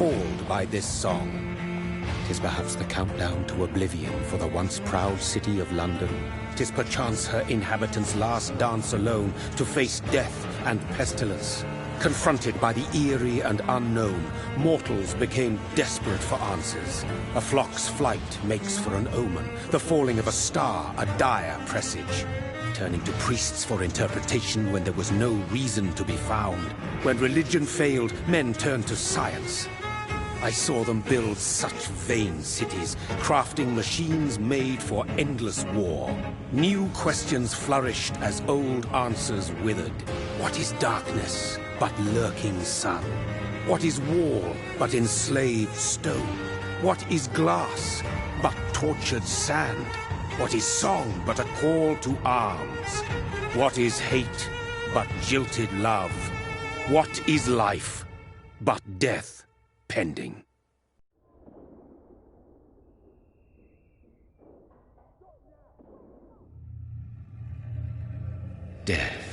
appalled by this song. 'Tis perhaps the countdown to oblivion for the once proud city of London. 'Tis perchance her inhabitants' last dance alone to face death and pestilence. Confronted by the eerie and unknown, mortals became desperate for answers. A flock's flight makes for an omen, the falling of a star a dire presage. Turning to priests for interpretation when there was no reason to be found. When religion failed, men turned to science. I saw them build such vain cities, crafting machines made for endless war. New questions flourished as old answers withered. What is darkness but lurking sun? What is wall but enslaved stone? What is glass but tortured sand? What is song but a call to arms? What is hate but jilted love? What is life but death pending? Death.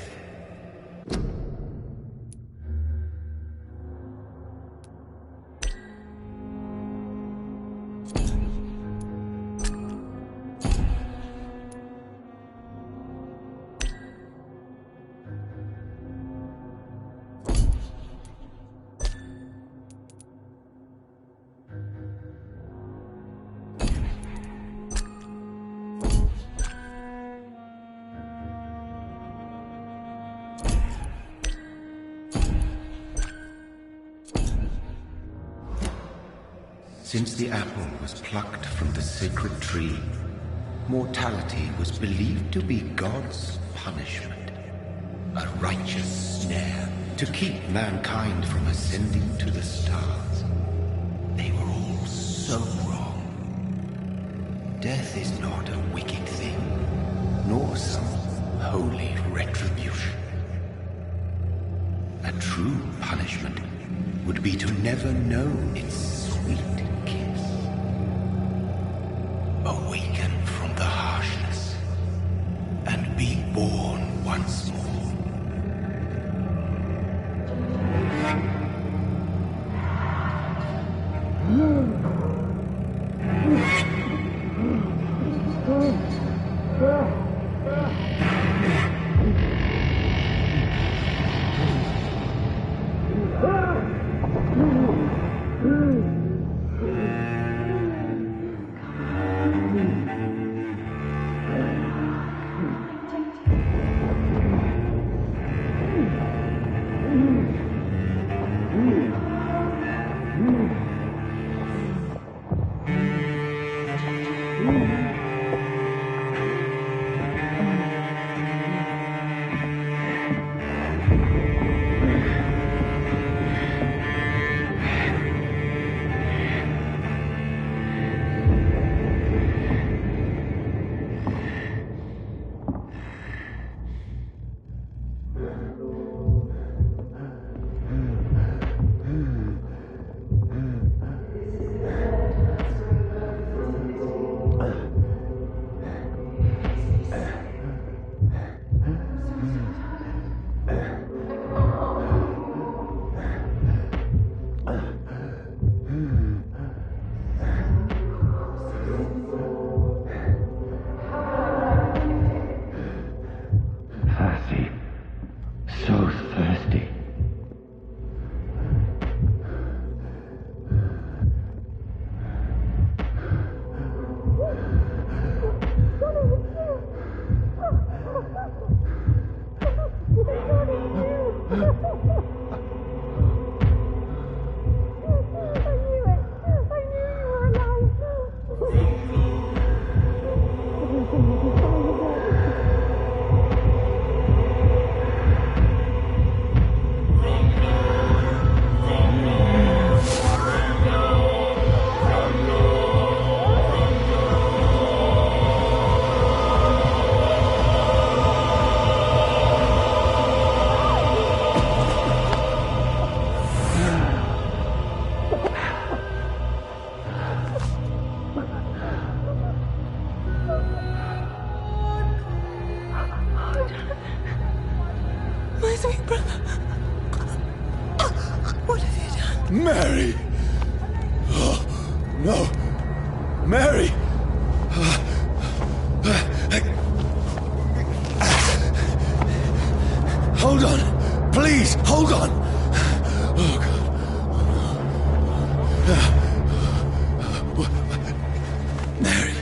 Since the apple was plucked from the sacred tree, mortality was believed to be God's punishment, a righteous snare to keep mankind from ascending to the stars. They were all so wrong. Death is not a wicked thing, nor some holy retribution. A true punishment would be to never know its sweet kiss. Awaken from the harshness and be born once more. Mary! No! Mary! Hold on! Please, hold on! Oh, God. Mary. Mary.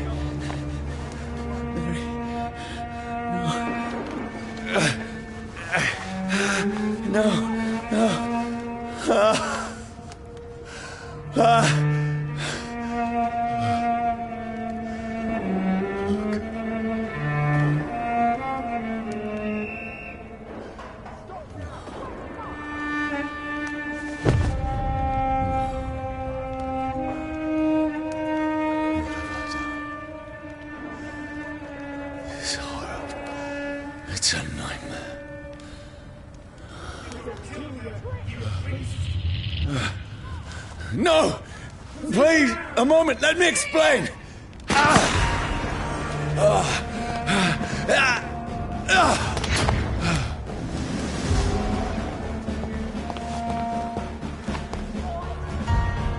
No. It's horrible. It's a nightmare. No! Please, a moment, let me explain!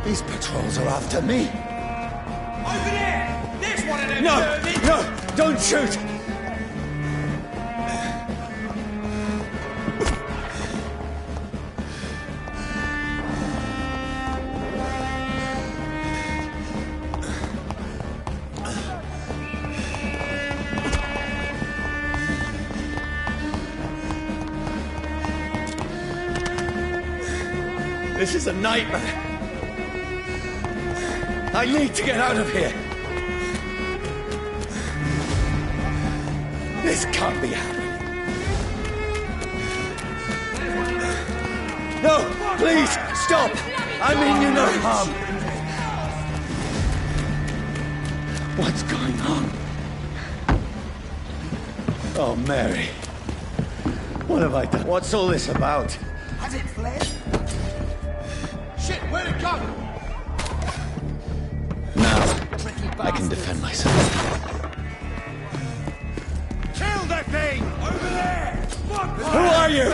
These patrols are after me. Over there! There's one of them! No! Don't shoot! This is a nightmare. I need to get out of here. This can't be happening. No, please, stop. I mean you no harm. What's going on? Oh, Mary. What have I done? What's all this about? Has it fled? Shit, where'd it go? Now, I can defend myself. Kill that thing! Over there! Fuck! Who are you?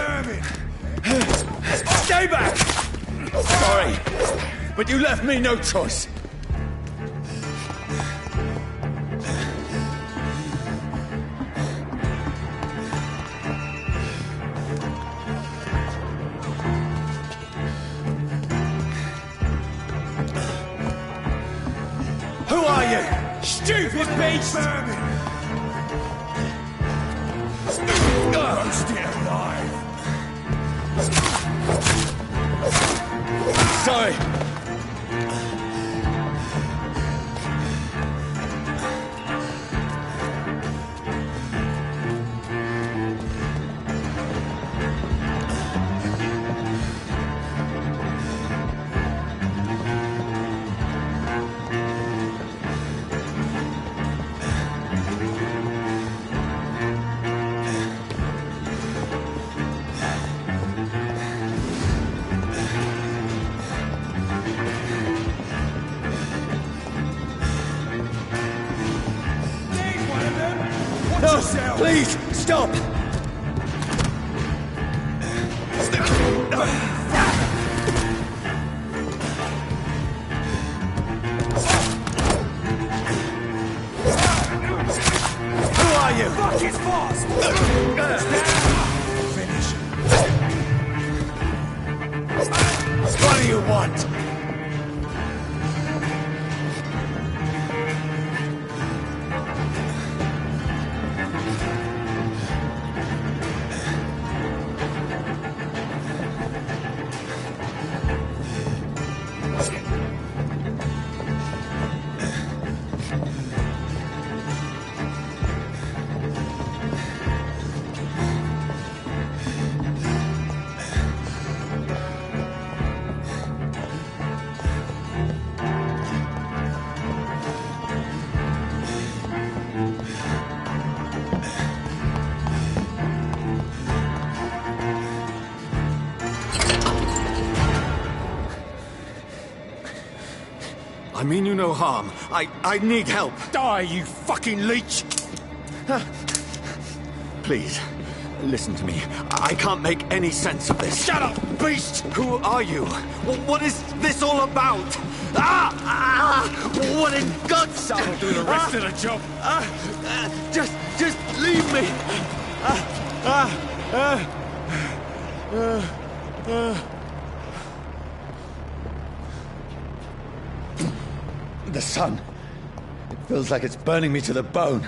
Stay back! Sorry, but you left me no choice. Who are you? Stupid beast! Stay alive! Sorry. No, please, stop! Who are you? Fuck, it's fast! Finish. What do you want? I mean you no harm. I need help. Die, you fucking leech! Please, listen to me. I can't make any sense of this. Shut up, beast! Who are you? What is this all about? Ah! What in God's sake? I'll do the rest of the job. Just leave me. The sun. It feels like it's burning me to the bone.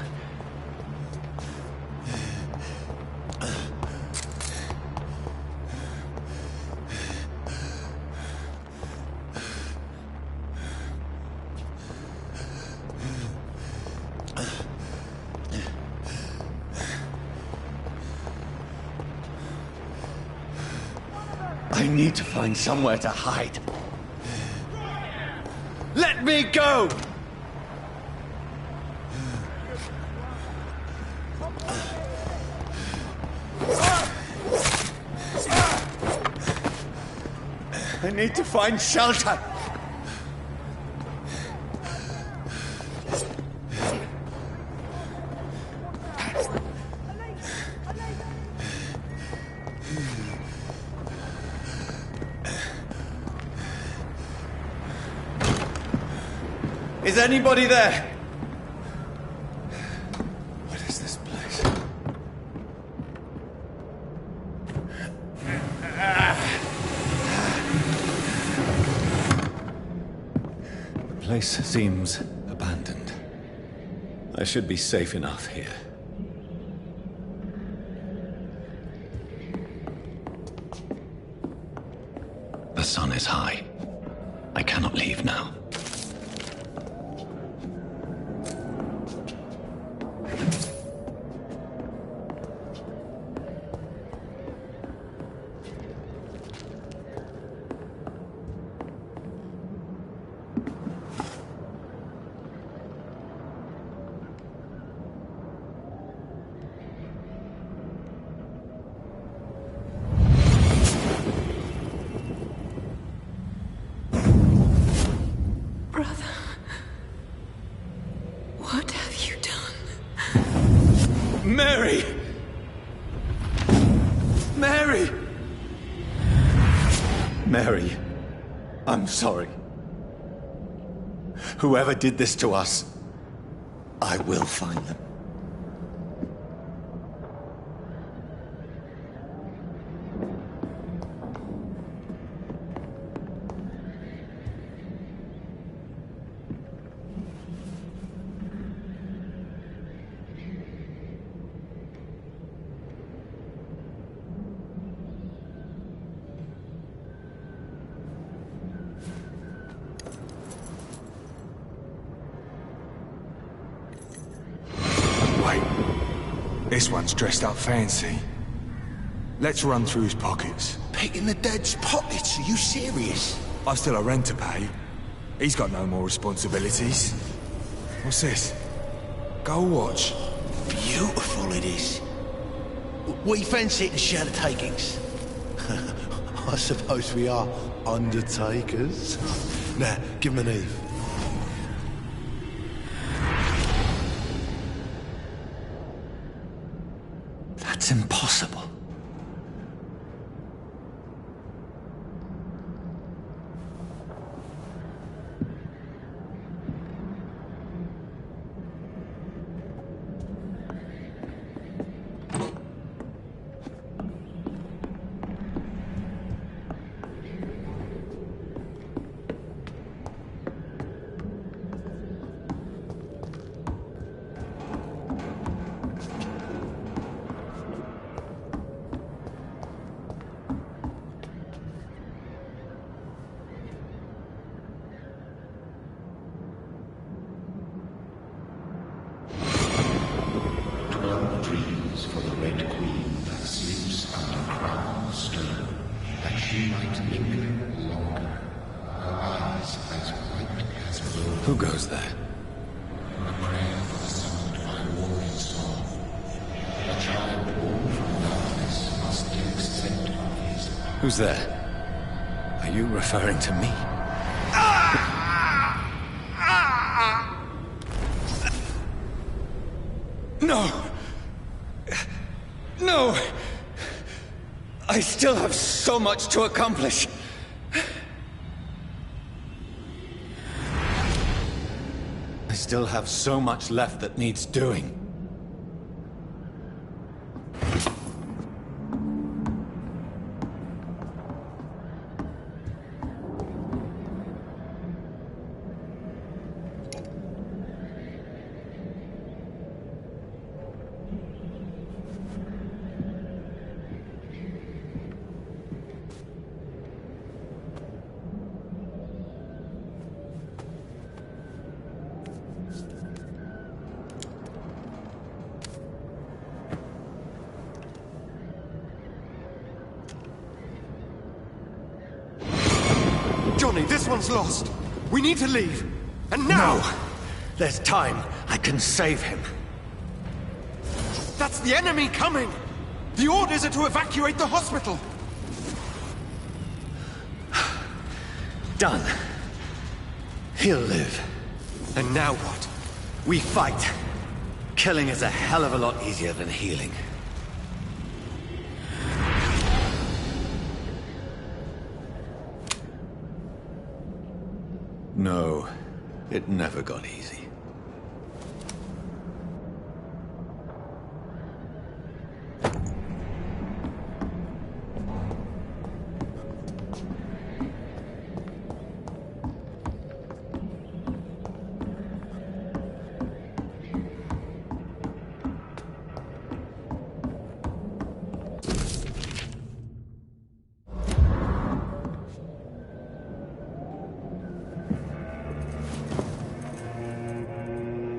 I need to find somewhere to hide. Let me go! I need to find shelter. Is anybody there? What is this place? The place seems abandoned. I should be safe enough here. The sun is high. I cannot leave now. Mary! Mary! Mary, I'm sorry. Whoever did this to us, I will find them. This one's dressed up fancy. Let's run through his pockets. Picking the dead's pockets? Are you serious? I've still a rent to pay. He's got no more responsibilities. What's this? Go watch. Beautiful it is. We fancy it and share the takings. I suppose we are undertakers. Now, give him an Eve. That's impossible. For the Red Queen that sleeps under crown stone, that she might linger longer, her eyes as white as gold. Who goes there? A prayer for the summoned by warring storm. A child born from darkness must be accepted of his. Who's there? Are you referring to me? No! No! I still have so much to accomplish. still have so much left that needs doing. Johnny, this one's lost. We need to leave. And now! No! There's time. I can save him. That's the enemy coming! The orders are to evacuate the hospital! Done. He'll live. And now what? We fight. Killing is a hell of a lot easier than healing. No, it never got easy.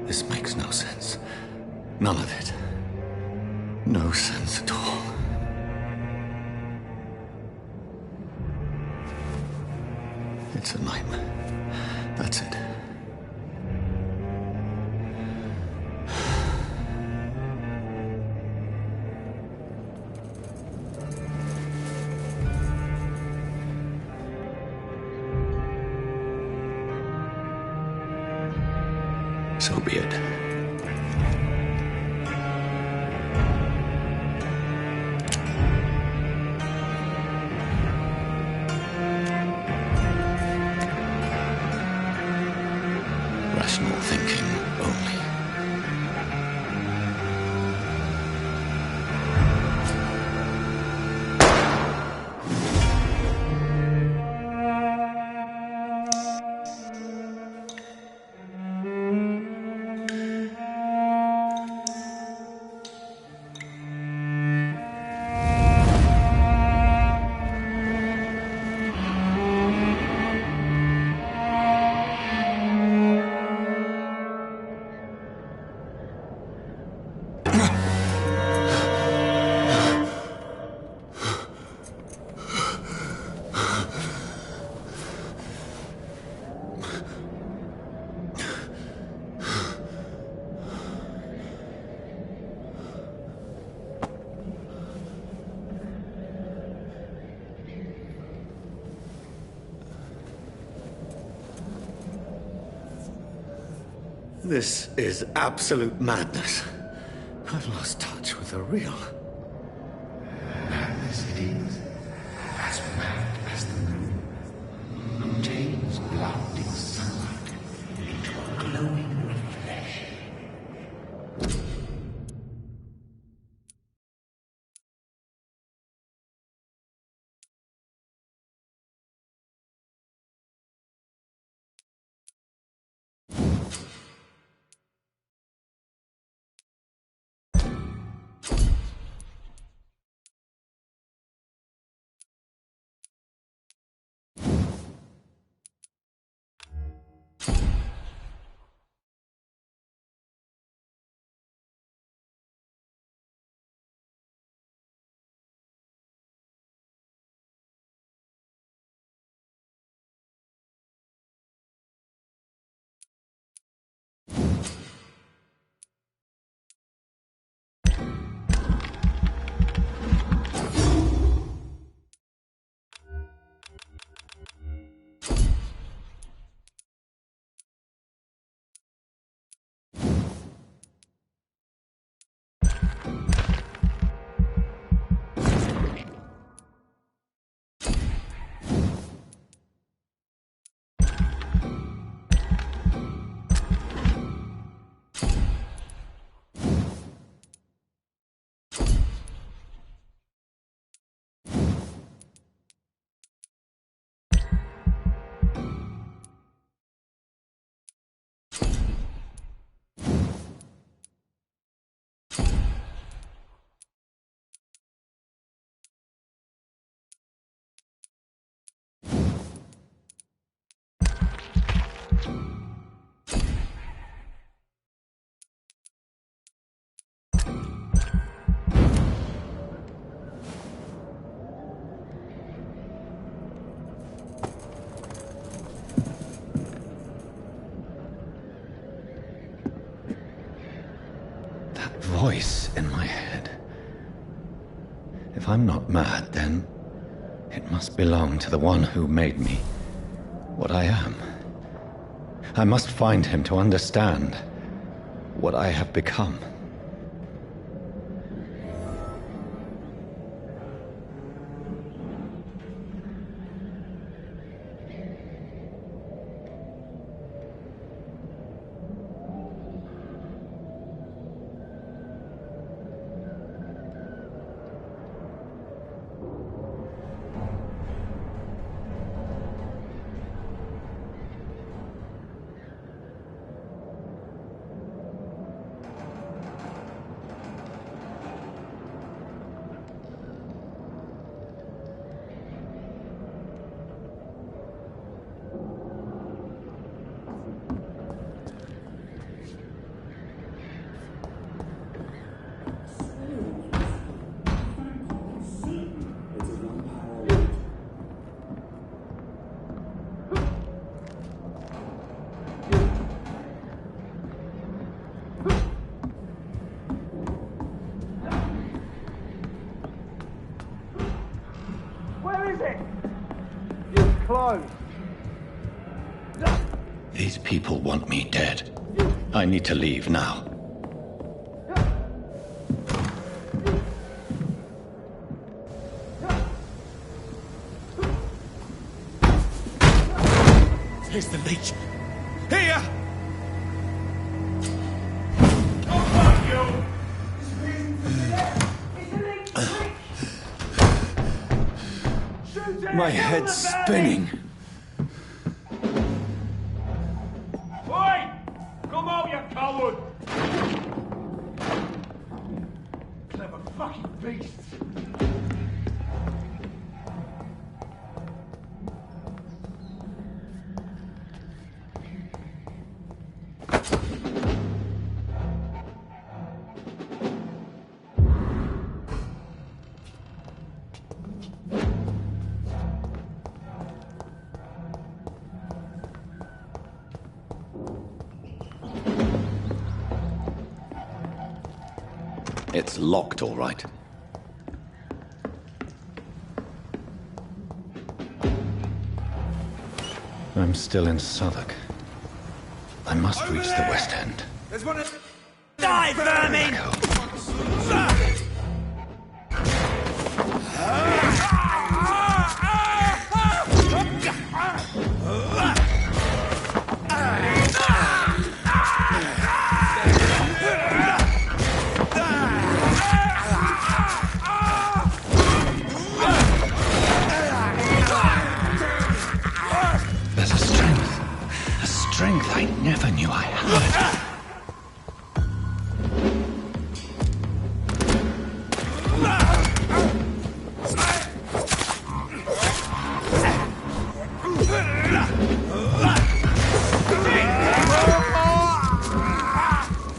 This makes no sense. None of it. No sense at all. It's a nightmare. That's it. So be it. Rational thinking only. This is absolute madness. I've lost touch with the real. Madness it is, as mad as the moon, who turns blinding sunlight into a glowing reflection. voice in my head. If I'm not mad, then it must belong to the one who made me what I am. I must find him to understand what I have become. These people want me dead. I need to leave now. Here's the leech. Here! My head's spinning. Oi! Come out, you coward! Clever fucking beast! It's locked, all right. I'm still in Southwark. I must reach the West End. There's one of... Die, vermin! There's a strength I never knew I had.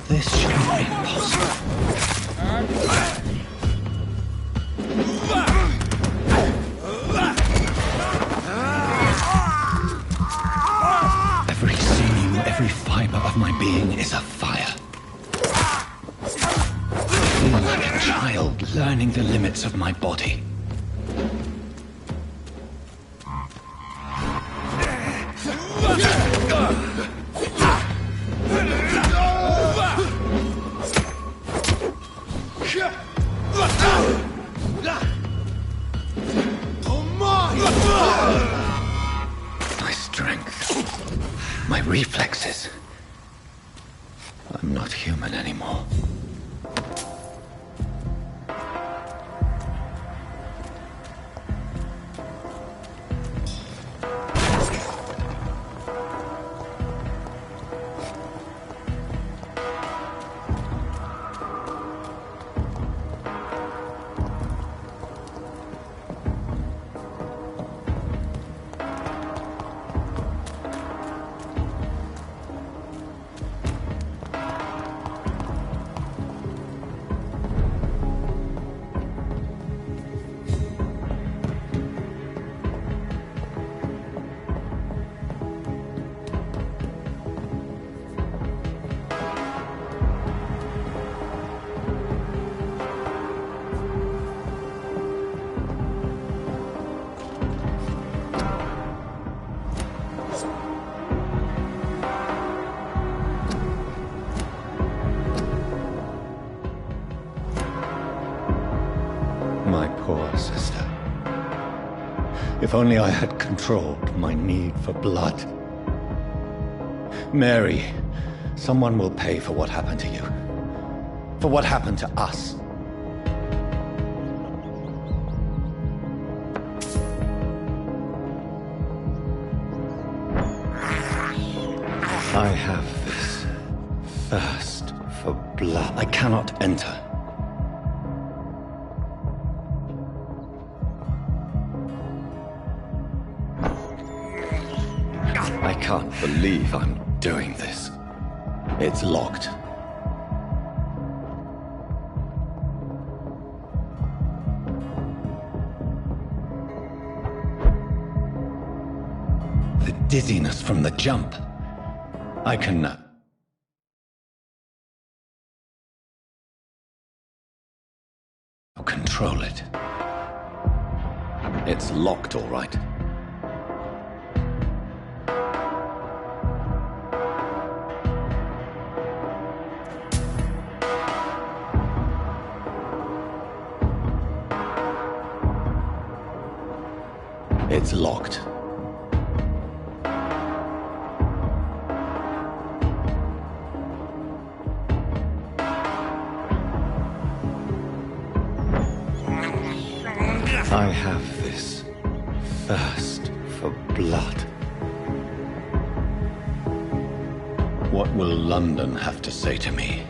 This shouldn't be possible. Every sinew, every fiber of my being is afire. I feel like a child learning the limits of my body. My strength, my reflexes. I'm not human anymore. If only I had controlled my need for blood. Mary, someone will pay for what happened to you. For what happened to us. I have this thirst for blood. I cannot enter. I can't believe I'm doing this. It's locked. The dizziness from the jump. I can control it. It's locked, all right. It's locked. I have this thirst for blood. What will London have to say to me?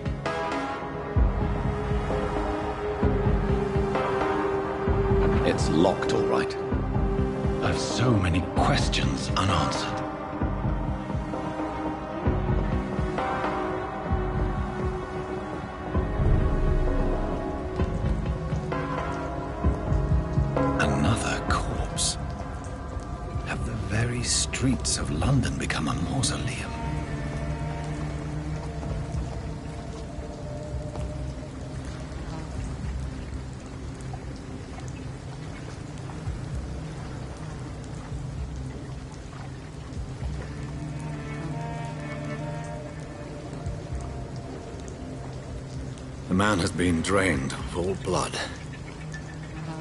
It's locked, all right. I've so many questions unanswered. Another corpse. Have the very streets of London become a mausoleum? The man has been drained of all blood,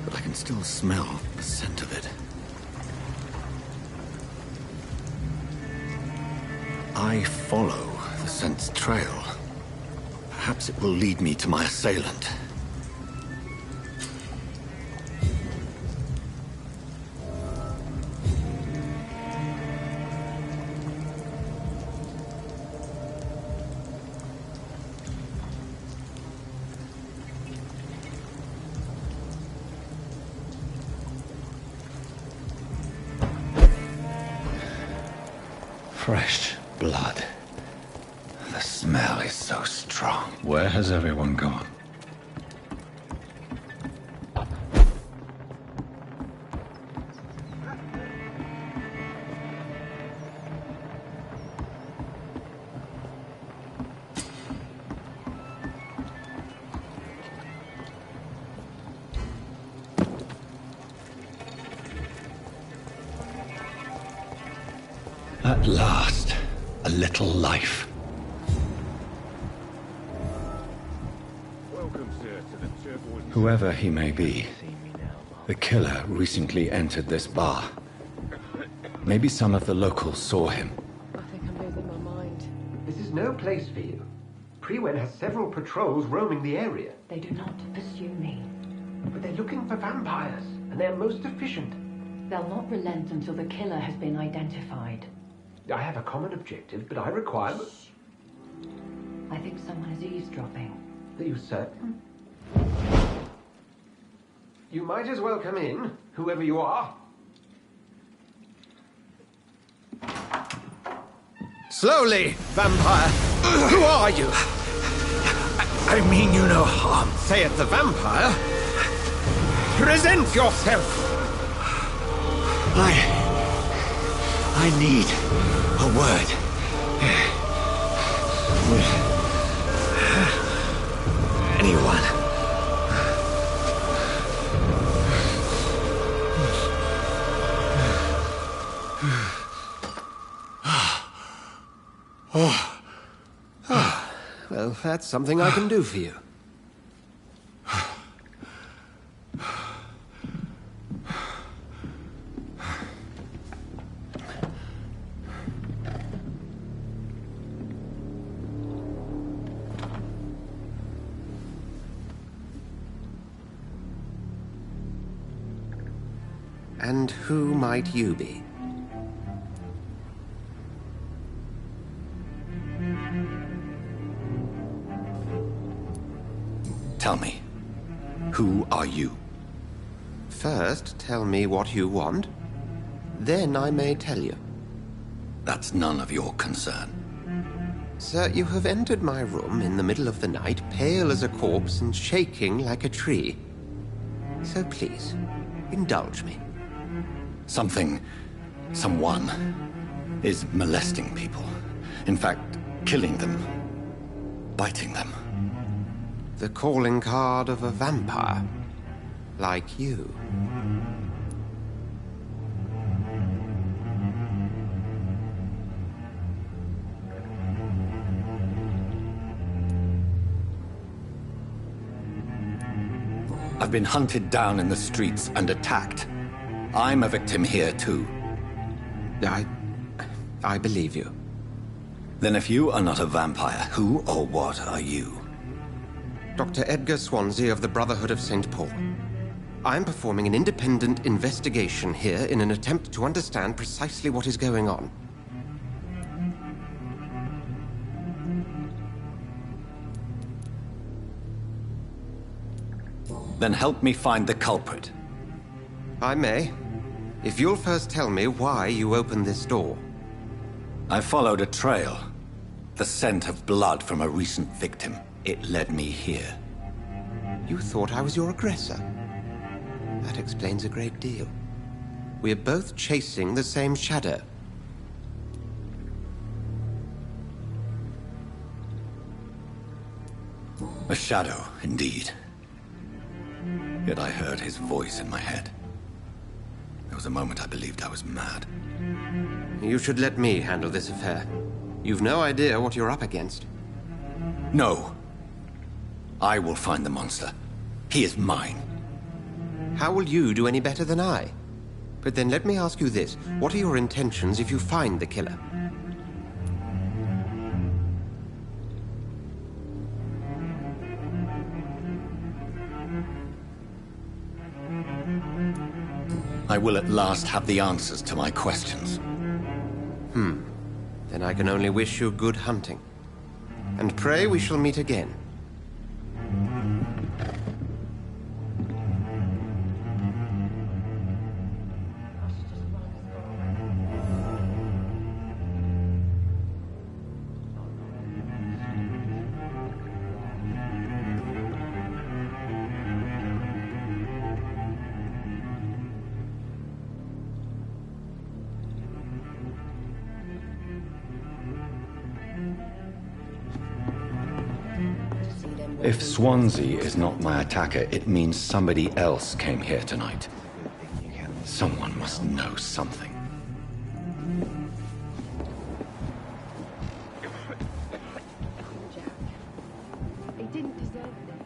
but I can still smell the scent of it. I follow the scent's trail. Perhaps it will lead me to my assailant. Fresh blood. The smell is so strong. Where has everyone gone? At last, a little life. Welcome, sir, to the Turquoise. Whoever he may be, the killer recently entered this bar. Maybe some of the locals saw him. I think I'm losing my mind. This is no place for you. Prewen has several patrols roaming the area. They do not pursue me. But they're looking for vampires, and they're most efficient. They'll not relent until the killer has been identified. I have a common objective, but I require... I think someone is eavesdropping. Are you certain? You might as well come in, whoever you are. Slowly, vampire! Who are you? I mean you no harm. Say it, the vampire? Present yourself! I need a word. With anyone. Well, that's something I can do for you. And who might you be? Tell me, who are you? First, tell me what you want. Then I may tell you. That's none of your concern. Sir, you have entered my room in the middle of the night, pale as a corpse and shaking like a tree. So please, indulge me. Someone is molesting people. In fact, killing them. Biting them. The calling card of a vampire. Like you. I've been hunted down in the streets and attacked. I'm a victim here, too. I believe you. Then if you are not a vampire, who or what are you? Dr. Edgar Swansea of the Brotherhood of St. Paul. I'm performing an independent investigation here in an attempt to understand precisely what is going on. Then help me find the culprit. I may. If you'll first tell me why you opened this door. I followed a trail. The scent of blood from a recent victim. It led me here. You thought I was your aggressor. That explains a great deal. We're both chasing the same shadow. A shadow, indeed. Yet I heard his voice in my head. There was a moment I believed I was mad. You should let me handle this affair. You've no idea what you're up against. No. I will find the monster. He is mine. How will you do any better than I? But then let me ask you this. What are your intentions if you find the killer? I will at last have the answers to my questions. Then I can only wish you good hunting. And pray we shall meet again. If Swansea is not my attacker, it means somebody else came here tonight. Someone must know something. He didn't deserve this.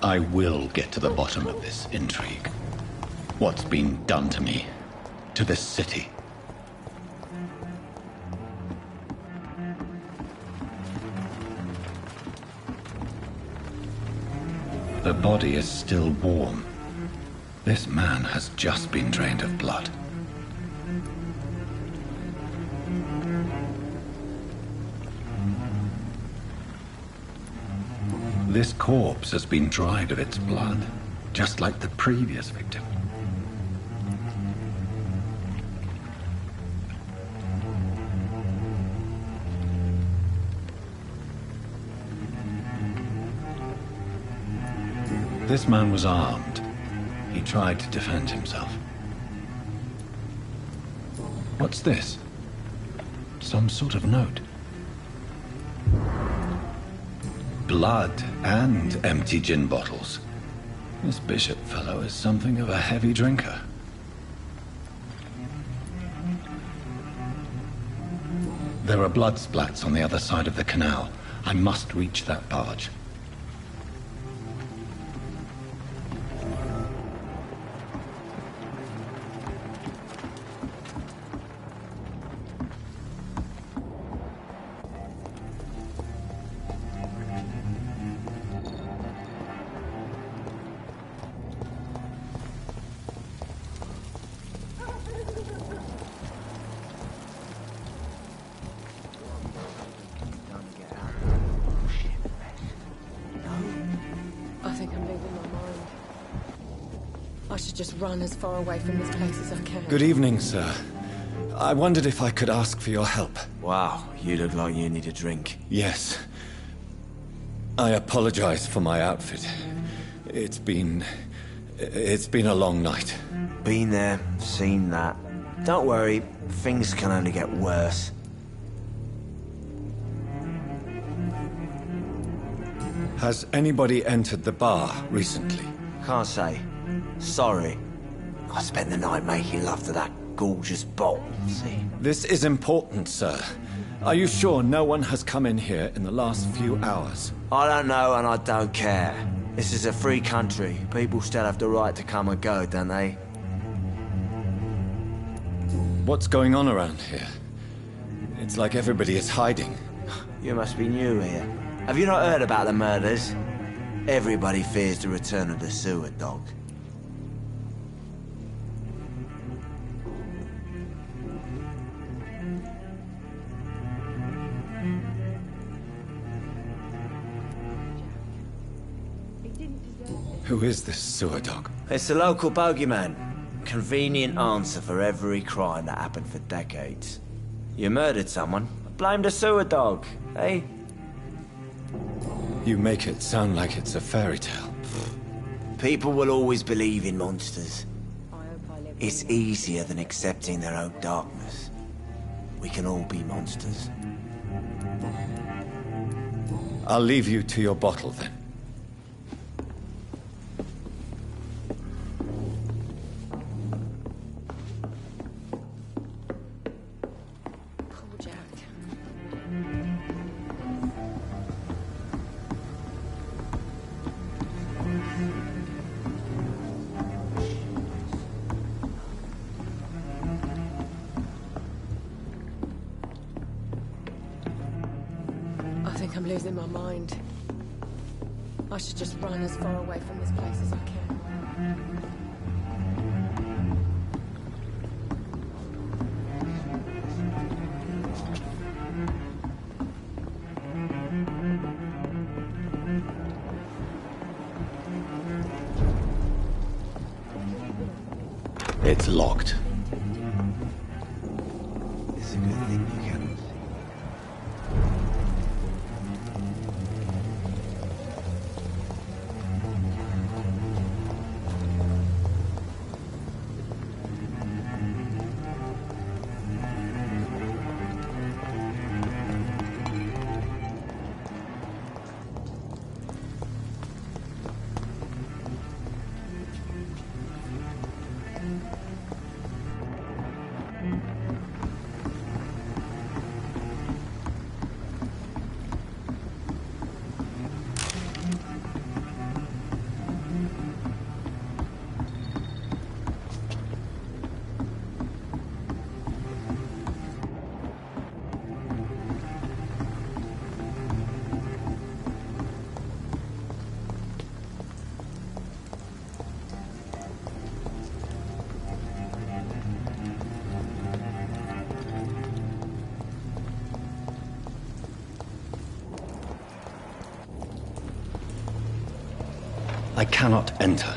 I will get to the bottom of this intrigue. What's been done to me, to this city. The body is still warm. This man has just been drained of blood. This corpse has been dried of its blood, just like the previous victim. This man was armed. He tried to defend himself. What's this? Some sort of note. blood and empty gin bottles. This Bishop fellow is something of a heavy drinker. There are blood splats on the other side of the canal. I must reach that barge. Run as far away from this place as I can. Good evening, sir. I wondered if I could ask for your help. Wow, you look like you need a drink. Yes. I apologize for my outfit. It's been a long night. Been there, seen that. Don't worry, things can only get worse. Has anybody entered the bar recently? Can't say. Sorry. I spent the night making love to that gorgeous bottle, see? This is important, sir. Are you sure no one has come in here in the last few hours? I don't know and I don't care. This is a free country. People still have the right to come and go, don't they? What's going on around here? It's like everybody is hiding. You must be new here. Have you not heard about the murders? Everybody fears the return of the sewer dog. Who is this sewer dog? It's the local bogeyman. Convenient answer for every crime that happened for decades. You murdered someone, blame the sewer dog, eh? You make it sound like it's a fairy tale. People will always believe in monsters. It's easier than accepting their own darkness. We can all be monsters. I'll leave you to your bottle then. I'm losing my mind. I should just run as far away from this place as I can. It's locked. It's a good thing you can. I cannot enter.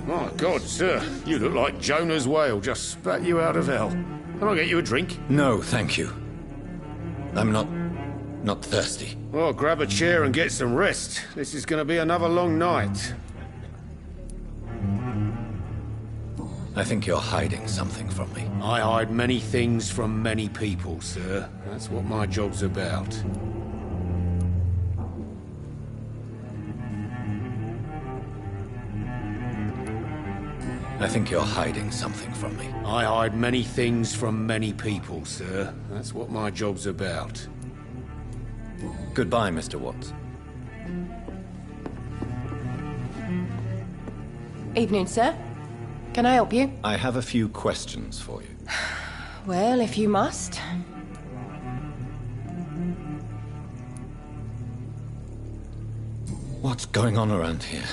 My God, sir, you look like Jonah's whale just spat you out of hell. Can I get you a drink? No, thank you. I'm not thirsty. Well, grab a chair and get some rest. This is going to be another long night. I think you're hiding something from me. I hide many things from many people, sir. That's what my job's about. I think you're hiding something from me. I hide many things from many people, sir. That's what my job's about. Goodbye, Mr. Watts. Evening, sir. Can I help you? I have a few questions for you. Well, if you must. What's going on around here?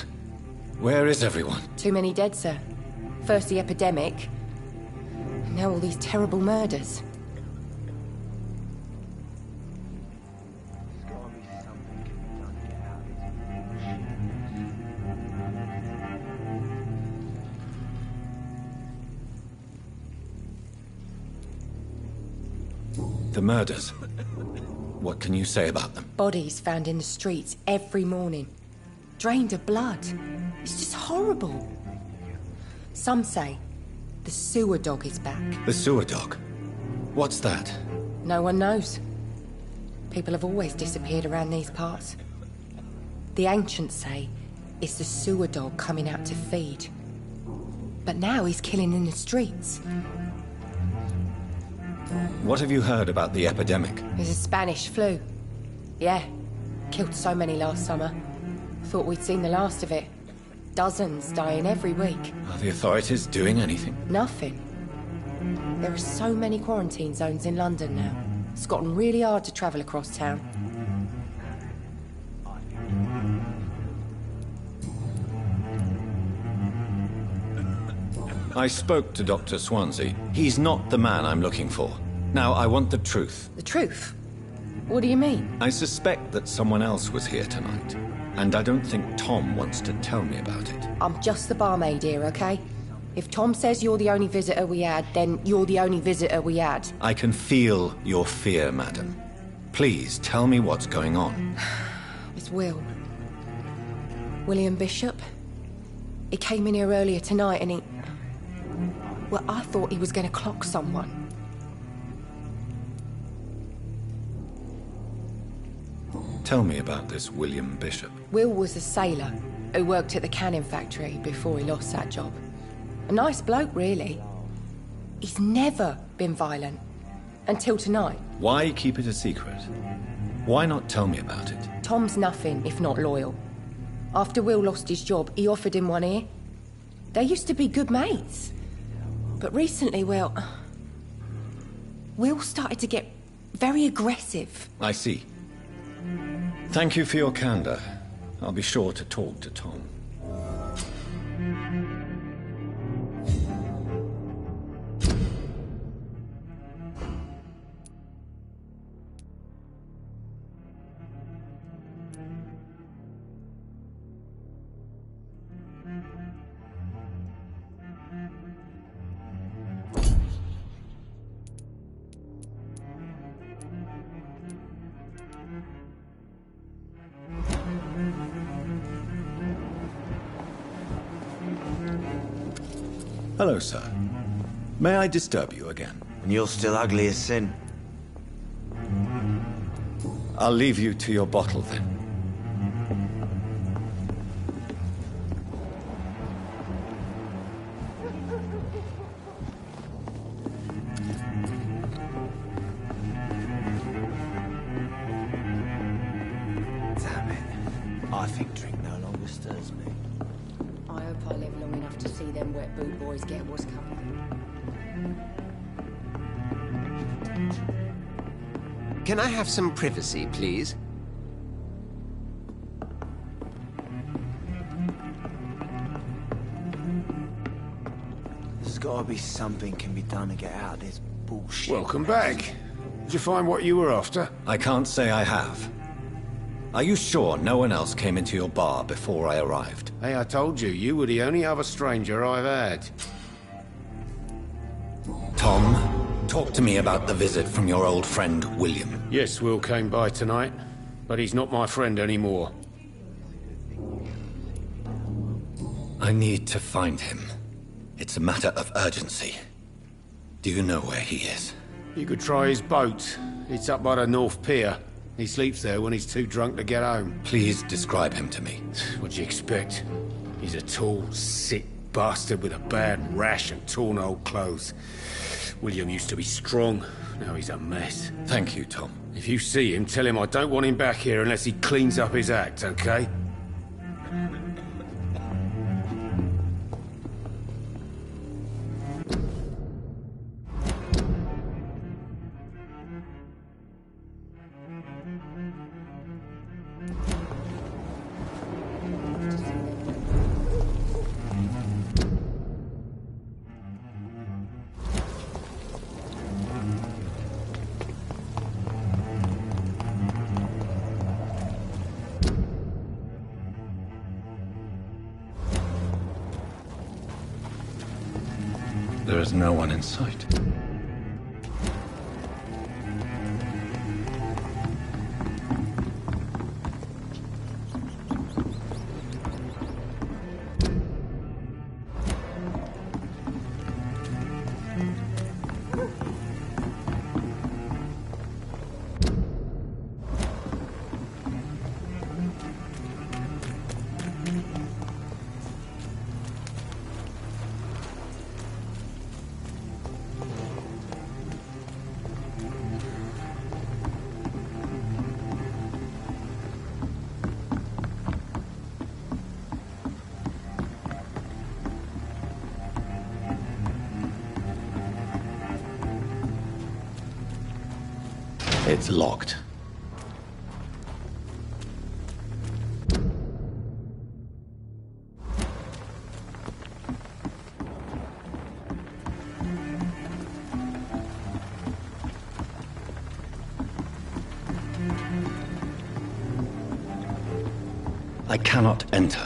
Where is everyone? Too many dead, sir. First the epidemic, and now all these terrible murders. The murders. What can you say about them? Bodies found in the streets every morning. Drained of blood. It's just horrible. Some say the sewer dog is back. The sewer dog? What's that? No one knows. People have always disappeared around these parts. The ancients say it's the sewer dog coming out to feed. But now he's killing in the streets. What have you heard about the epidemic? There's a Spanish flu. Yeah. Killed so many last summer. Thought we'd seen the last of it. Dozens dying every week. Are the authorities doing anything? Nothing. There are so many quarantine zones in London now. It's gotten really hard to travel across town. I spoke to Dr. Swansea. He's not the man I'm looking for. Now, I want the truth. The truth? What do you mean? I suspect that someone else was here tonight. And I don't think Tom wants to tell me about it. I'm just the barmaid here, okay? If Tom says you're the only visitor we had, then you're the only visitor we had. I can feel your fear, madam. Please, tell me what's going on. It's Will. William Bishop. He came in here earlier tonight and he... Well, I thought he was going to clock someone. Tell me about this William Bishop. Will was a sailor who worked at the canning factory before he lost that job. A nice bloke, really. He's never been violent. Until tonight. Why keep it a secret? Why not tell me about it? Tom's nothing if not loyal. After Will lost his job, he offered him one ear. They used to be good mates. But recently, well... Will started to get very aggressive. I see. Thank you for your candor. I'll be sure to talk to Tom. Hello, sir. May I disturb you again? And you're still ugly as sin. I'll leave you to your bottle, then. Damn it. I think drink no longer stirs me. I hope I live long enough to see them wet boot boys get what's coming. Can I have some privacy, please? There's gotta be something can be done to get out of this bullshit. Welcome back. Did you find what you were after? I can't say I have. Are you sure no one else came into your bar before I arrived? Hey, I told you, you were the only other stranger I've had. Tom, talk to me about the visit from your old friend, William. Yes, Will came by tonight, but he's not my friend anymore. I need to find him. It's a matter of urgency. Do you know where he is? You could try his boat. It's up by the North Pier. He sleeps there when he's too drunk to get home. Please describe him to me. What'd you expect? He's a tall, sick bastard with a bad rash and torn old clothes. William used to be strong. Now he's a mess. Thank you, Tom. If you see him, tell him I don't want him back here unless he cleans up his act, okay? There is no one in sight. It's locked. I cannot enter.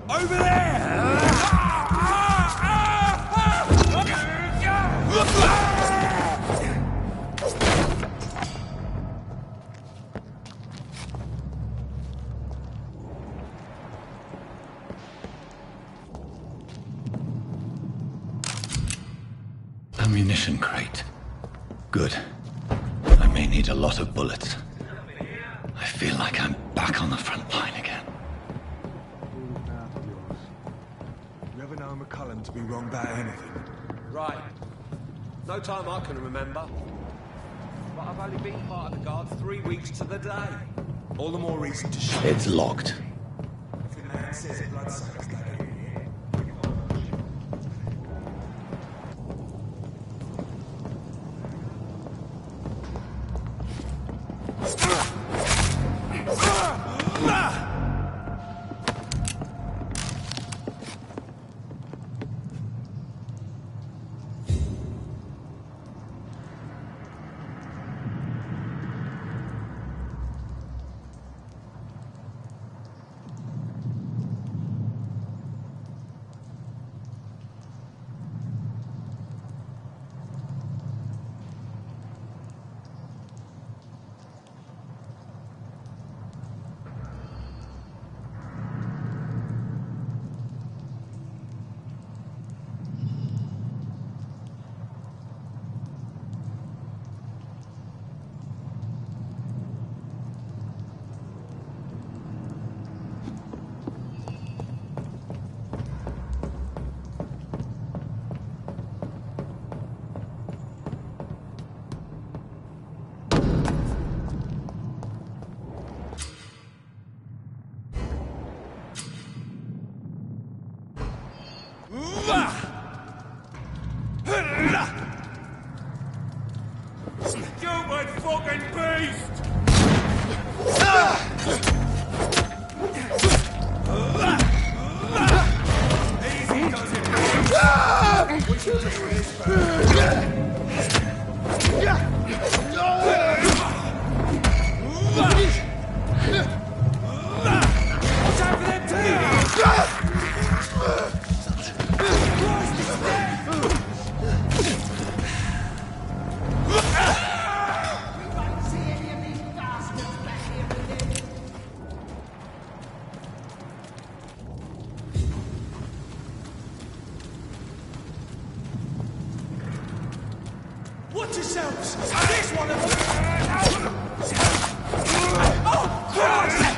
Over there! Ammunition crate. Good. I may need a lot of bullets. I feel like I'm back on the front line again. Never known McCullum to be wrong about anything. Right. No time I can remember. But I've only been part of the guard 3 weeks to the day. All the more reason to shoot. It's locked. If the man says bloodsuckers like it. Watch yourselves! This one of them! Oh, Christ!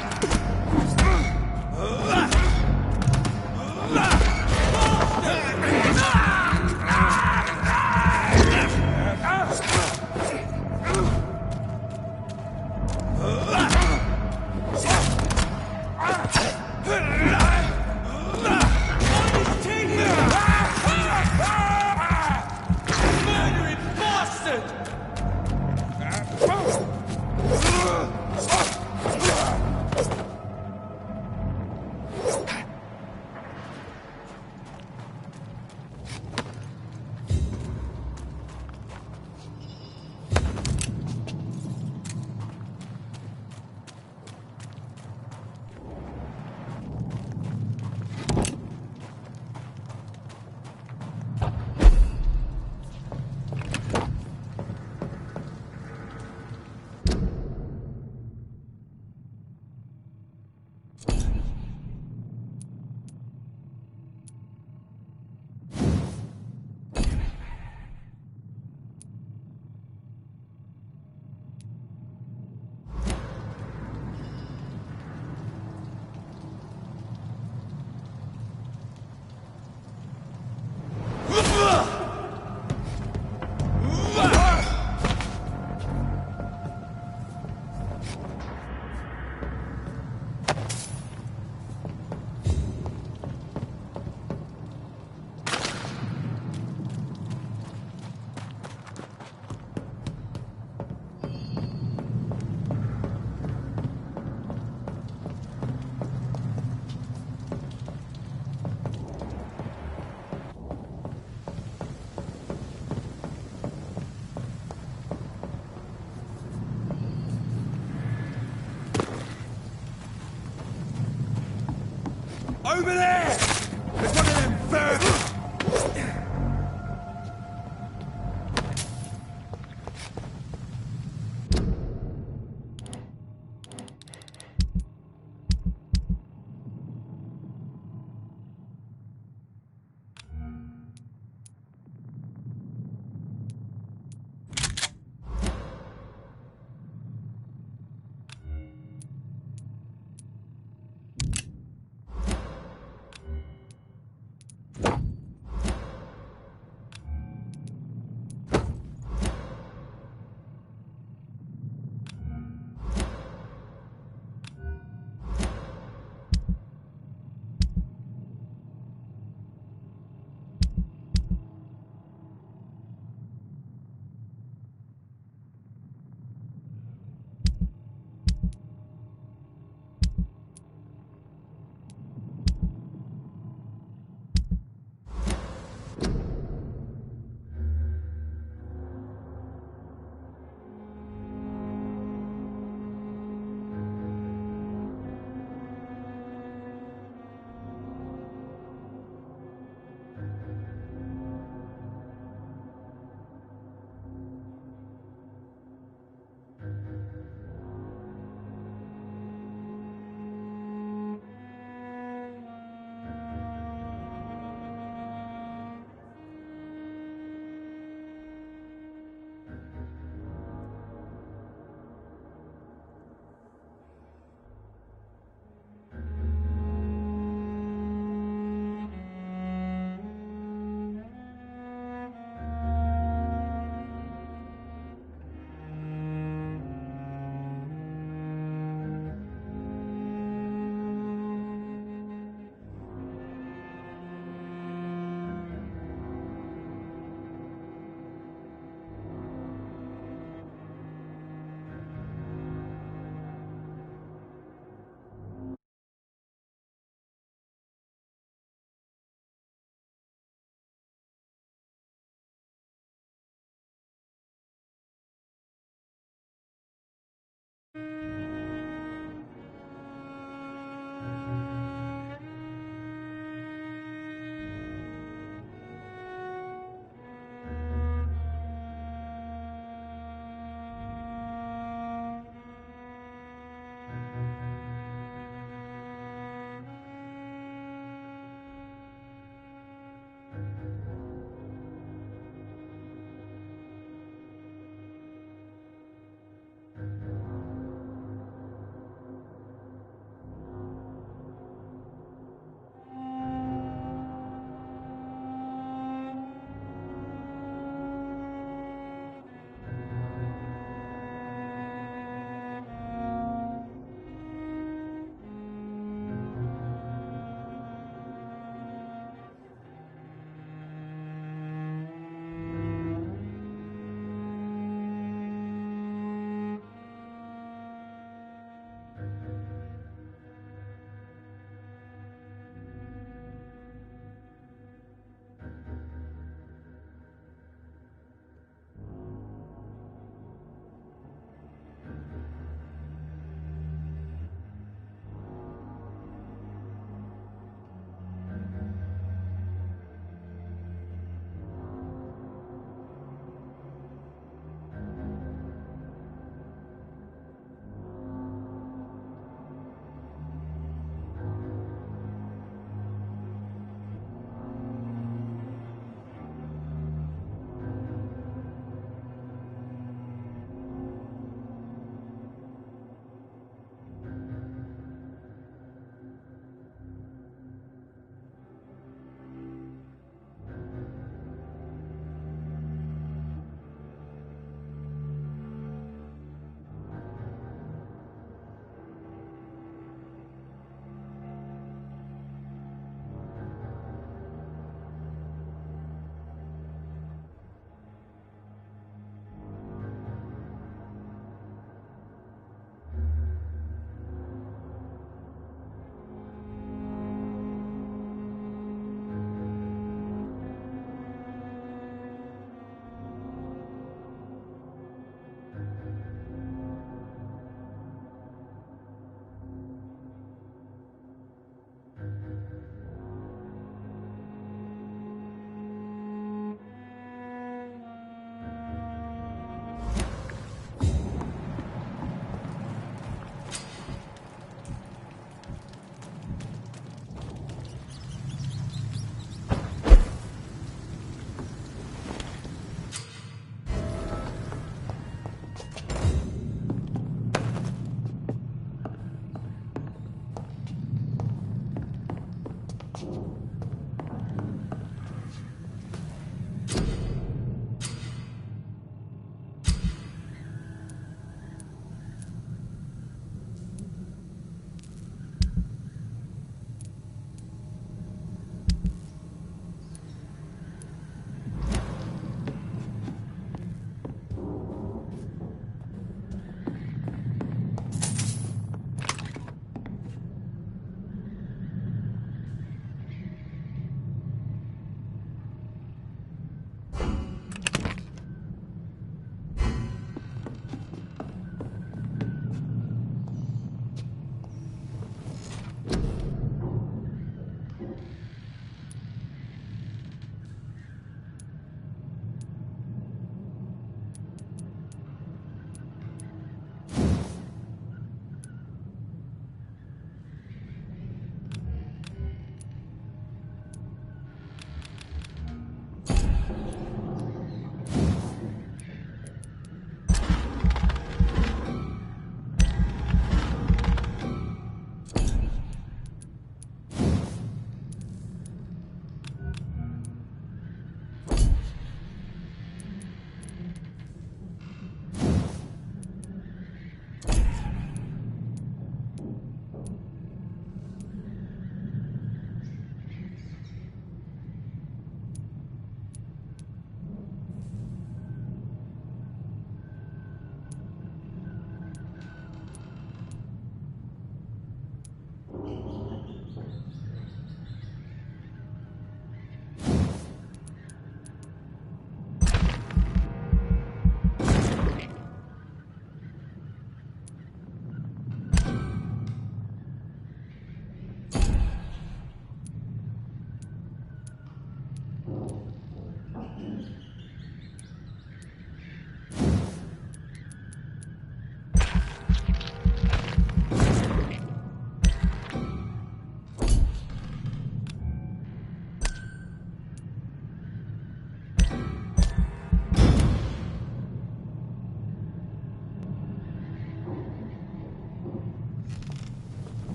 Over there! There's one of them vermin!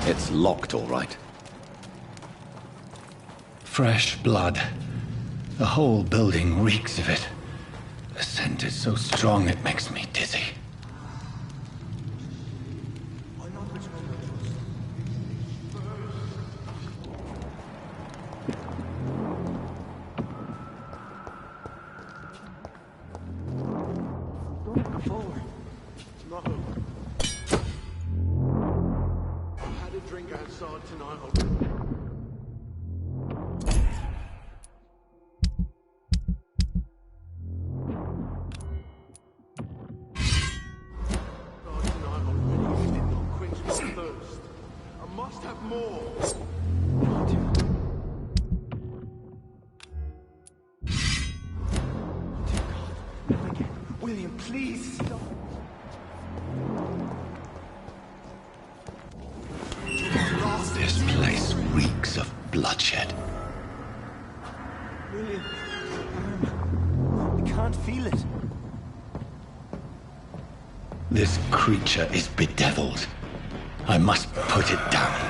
It's locked, all right. Fresh blood. The whole building reeks of it. The scent is so strong it makes me dizzy. William, please stop. This place reeks of bloodshed. William, I can't feel it. This creature is bedeviled. I must put it down.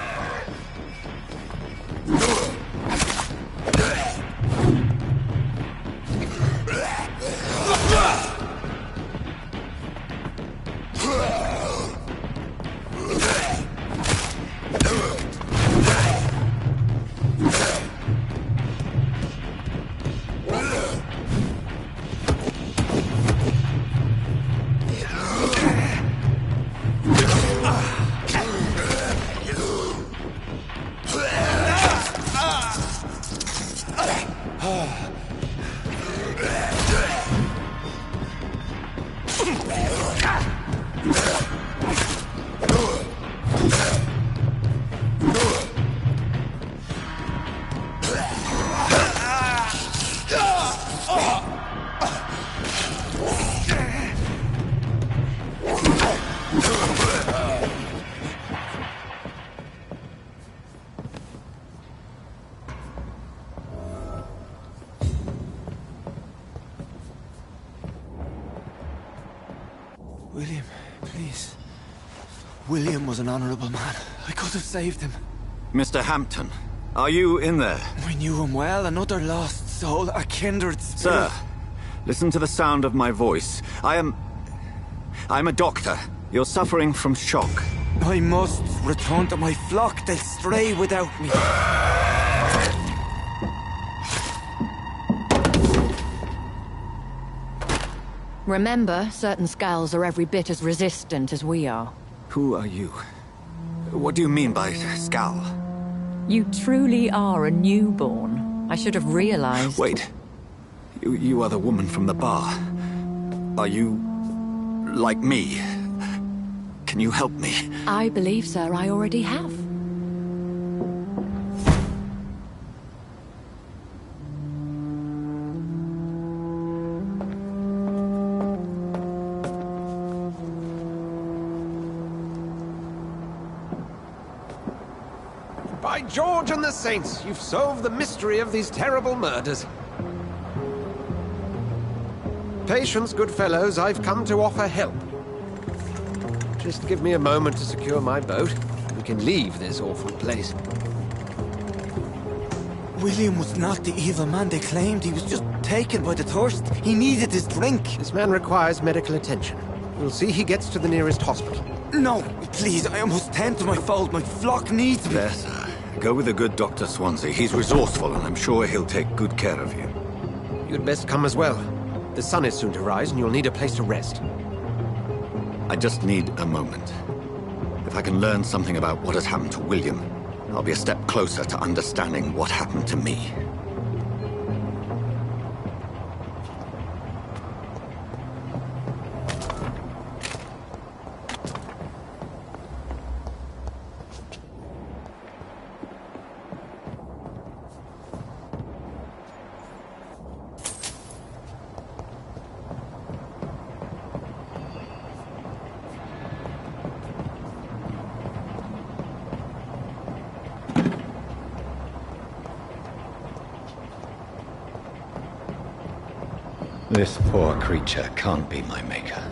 William, please. William was an honorable man. I could have saved him. Mr. Hampton, are you in there? I knew him well, another lost soul, a kindred spirit. Sir, listen to the sound of my voice. I'm a doctor. You're suffering from shock. I must return to my flock. They'll stray without me. Remember, certain skulls are every bit as resistant as we are. Who are you? What do you mean by skull? You truly are a newborn. I should have realized. Wait. You are the woman from the bar. Are you like me? Can you help me? I believe, sir, I already have. By George and the Saints, you've solved the mystery of these terrible murders. Patience, good fellows, I've come to offer help. Just give me a moment to secure my boat. We can leave this awful place. William was not the evil man they claimed. He was just taken by the thirst. He needed his drink. This man requires medical attention. We'll see he gets to the nearest hospital. No, please, I must tend to my fold. My flock needs me. There, sir. Go with the good Dr. Swansea. He's resourceful, and I'm sure he'll take good care of you. You'd best come as well. The sun is soon to rise, and you'll need a place to rest. I just need a moment. If I can learn something about what has happened to William, I'll be a step closer to understanding what happened to me. This poor creature can't be my maker.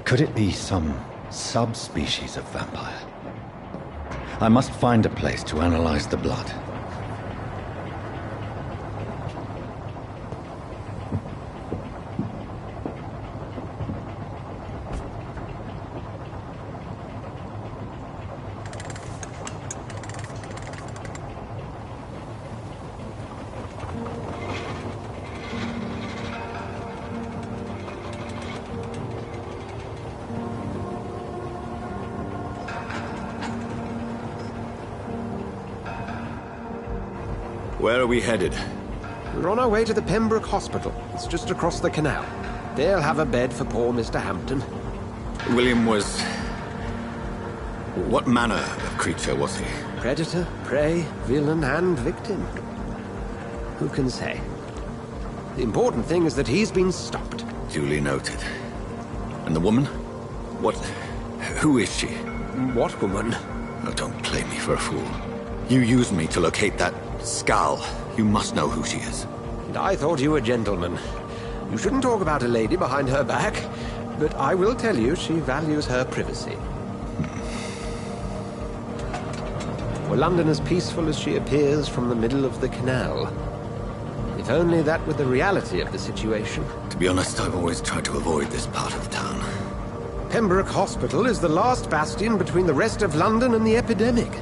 Could it be some subspecies of vampire? I must find a place to analyze the blood. Where are we headed? We're on our way to the Pembroke Hospital. It's just across the canal. They'll have a bed for poor Mr. Hampton. William was... What manner of creature was he? Predator, prey, villain, and victim. Who can say? The important thing is that he's been stopped. Duly noted. And the woman? What... who is she? What woman? Oh, don't play me for a fool. You used me to locate that Skull. You must know who she is. And I thought you a gentleman. You shouldn't talk about a lady behind her back, but I will tell you she values her privacy. Were London as peaceful as she appears from the middle of the canal? If only that were the reality of the situation. To be honest, I've always tried to avoid this part of town. Pembroke Hospital is the last bastion between the rest of London and the epidemic.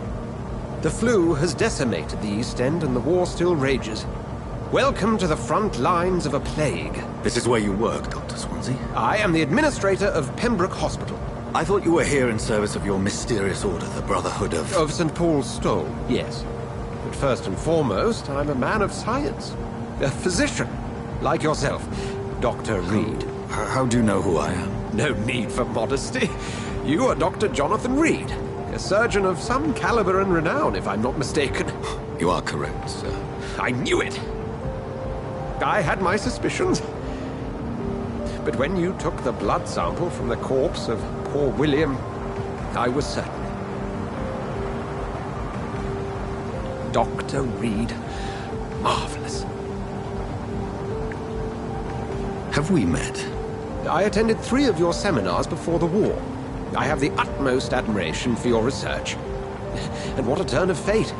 The flu has decimated the East End and the war still rages. Welcome to the front lines of a plague. This is where you work, Dr. Swansea? I am the administrator of Pembroke Hospital. I thought you were here in service of your mysterious order, the Brotherhood of... Of St. Paul's Stole, yes. But first and foremost, I'm a man of science. A physician, like yourself, Dr. Reed. How do you know who I am? No need for modesty. You are Dr. Jonathan Reed. A surgeon of some caliber and renown, if I'm not mistaken. You are correct, sir. I knew it! I had my suspicions. But when you took the blood sample from the corpse of poor William, I was certain. Dr. Reed. Marvelous. Have we met? I attended 3 of your seminars before the war. I have the utmost admiration for your research. And what a turn of fate.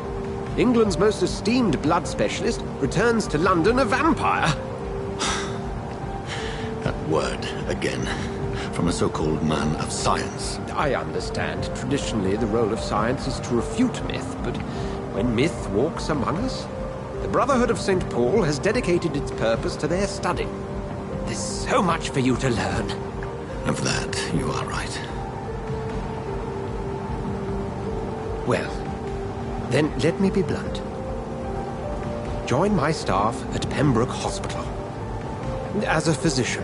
England's most esteemed blood specialist returns to London a vampire. That word, again, from a so-called man of science. I understand. Traditionally, the role of science is to refute myth, but when myth walks among us, the Brotherhood of St. Paul has dedicated its purpose to their study. There's so much for you to learn. Of that, you are right. Well, then let me be blunt. Join my staff at Pembroke Hospital. As a physician.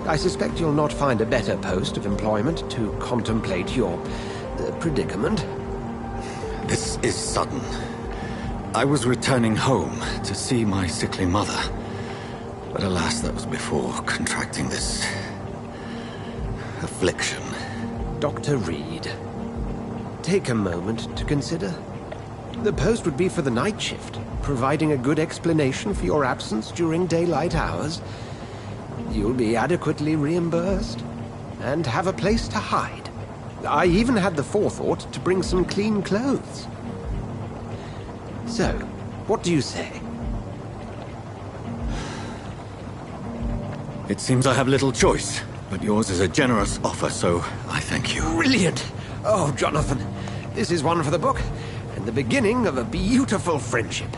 I suspect you'll not find a better post of employment to contemplate your predicament. This is sudden. I was returning home to see my sickly mother. But alas, that was before contracting this... affliction. Dr. Reed. Take a moment to consider. The post would be for the night shift, providing a good explanation for your absence during daylight hours. You'll be adequately reimbursed, and have a place to hide. I even had the forethought to bring some clean clothes. So, what do you say? It seems I have little choice, but yours is a generous offer, so I thank you. Brilliant! Oh, Jonathan, this is one for the book, and the beginning of a beautiful friendship.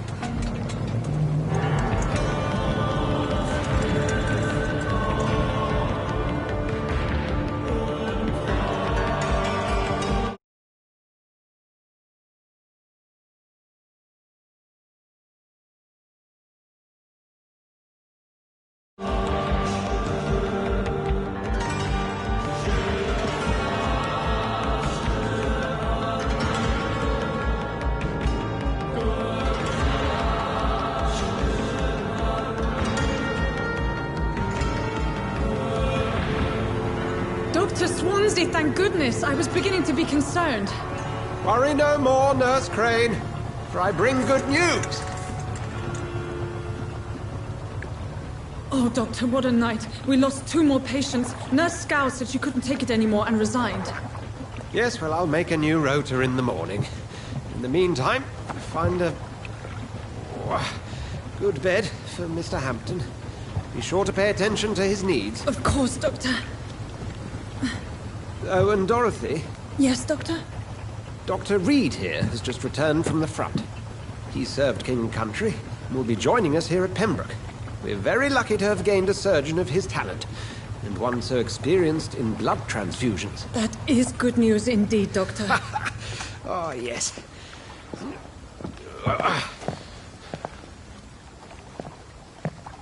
Dr. Swansea, thank goodness. I was beginning to be concerned. Worry no more, Nurse Crane, for I bring good news. Oh, Doctor, what a night. We lost 2 more patients. Nurse Scow said she couldn't take it anymore and resigned. Yes, well, I'll make a new rota in the morning. In the meantime, find a good bed for Mr. Hampton. Be sure to pay attention to his needs. Of course, Doctor. Oh, and Dorothy? Yes, Doctor? Dr. Reed here has just returned from the front. He served King and Country and will be joining us here at Pembroke. We're very lucky to have gained a surgeon of his talent, and one so experienced in blood transfusions. That is good news indeed, Doctor. Oh, yes.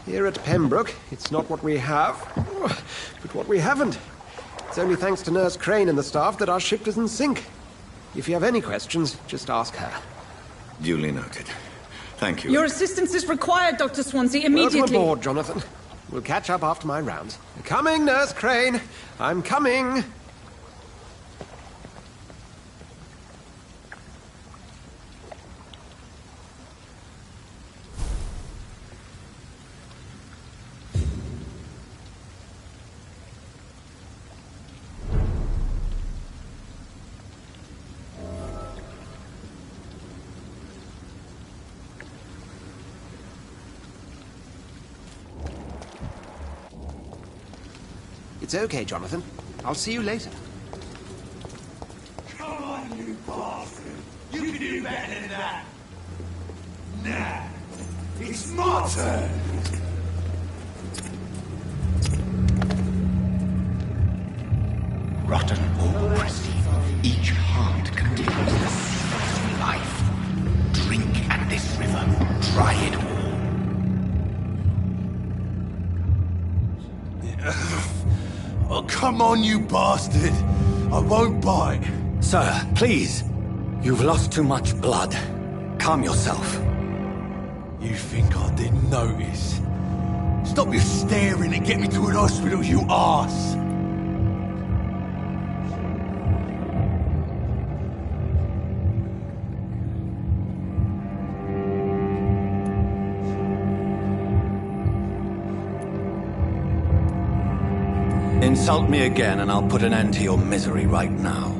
Here at Pembroke, it's not what we have, but what we haven't. It's only thanks to Nurse Crane and the staff that our ship doesn't sink. If you have any questions, just ask her. Duly noted. Thank you. Your assistance is required, Dr. Swansea, immediately. Welcome aboard, Jonathan. We'll catch up after my rounds. Coming, Nurse Crane. I'm coming. It's okay, Jonathan. I'll see you later. Come on, you bastard! You can do better than that! Nah! It's my turn! Rotten or pristine, each heart contains the secret of life. Drink at this river, try it all. Oh, come on, you bastard! I won't bite! Sir, please. You've lost too much blood. Calm yourself. You think I didn't notice? Stop your staring and get me to an hospital, you arse! Insult me again and I'll put an end to your misery right now.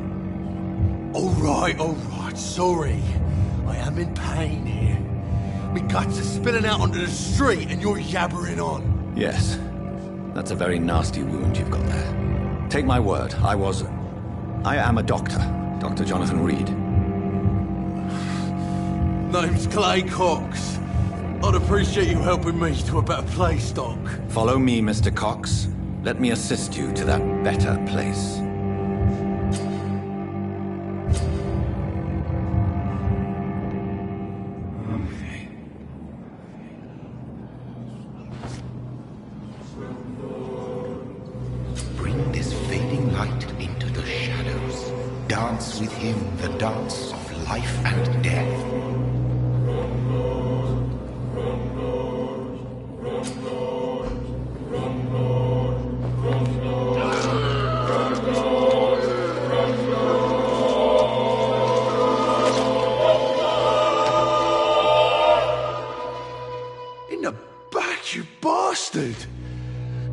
All right, sorry. I am in pain here. Me guts are spilling out onto the street and you're yabbering on. Yes. That's a very nasty wound you've got there. Take my word, I am a doctor. Dr. Jonathan Reed. Name's Clay Cox. I'd appreciate you helping me to a better place, Doc. Follow me, Mr. Cox. Let me assist you to that better place. Bring this fading light into the shadows. Dance with him the dance of life and death.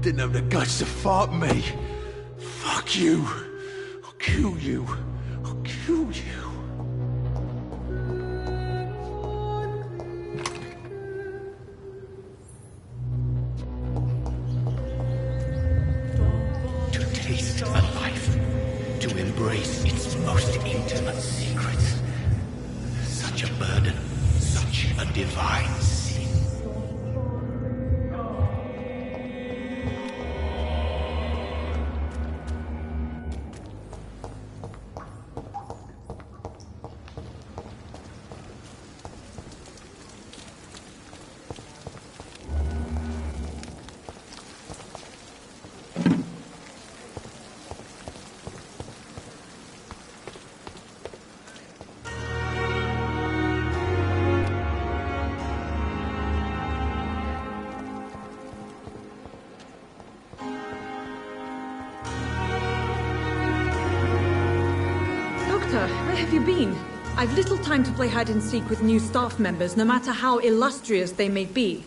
Didn't have the guts to fight me. Fuck you. I'll kill you. I'll kill you. To taste a life, to embrace its most intimate secrets. Such a burden, such a divine sin. Where have you been? I've little time to play hide-and-seek with new staff members, no matter how illustrious they may be.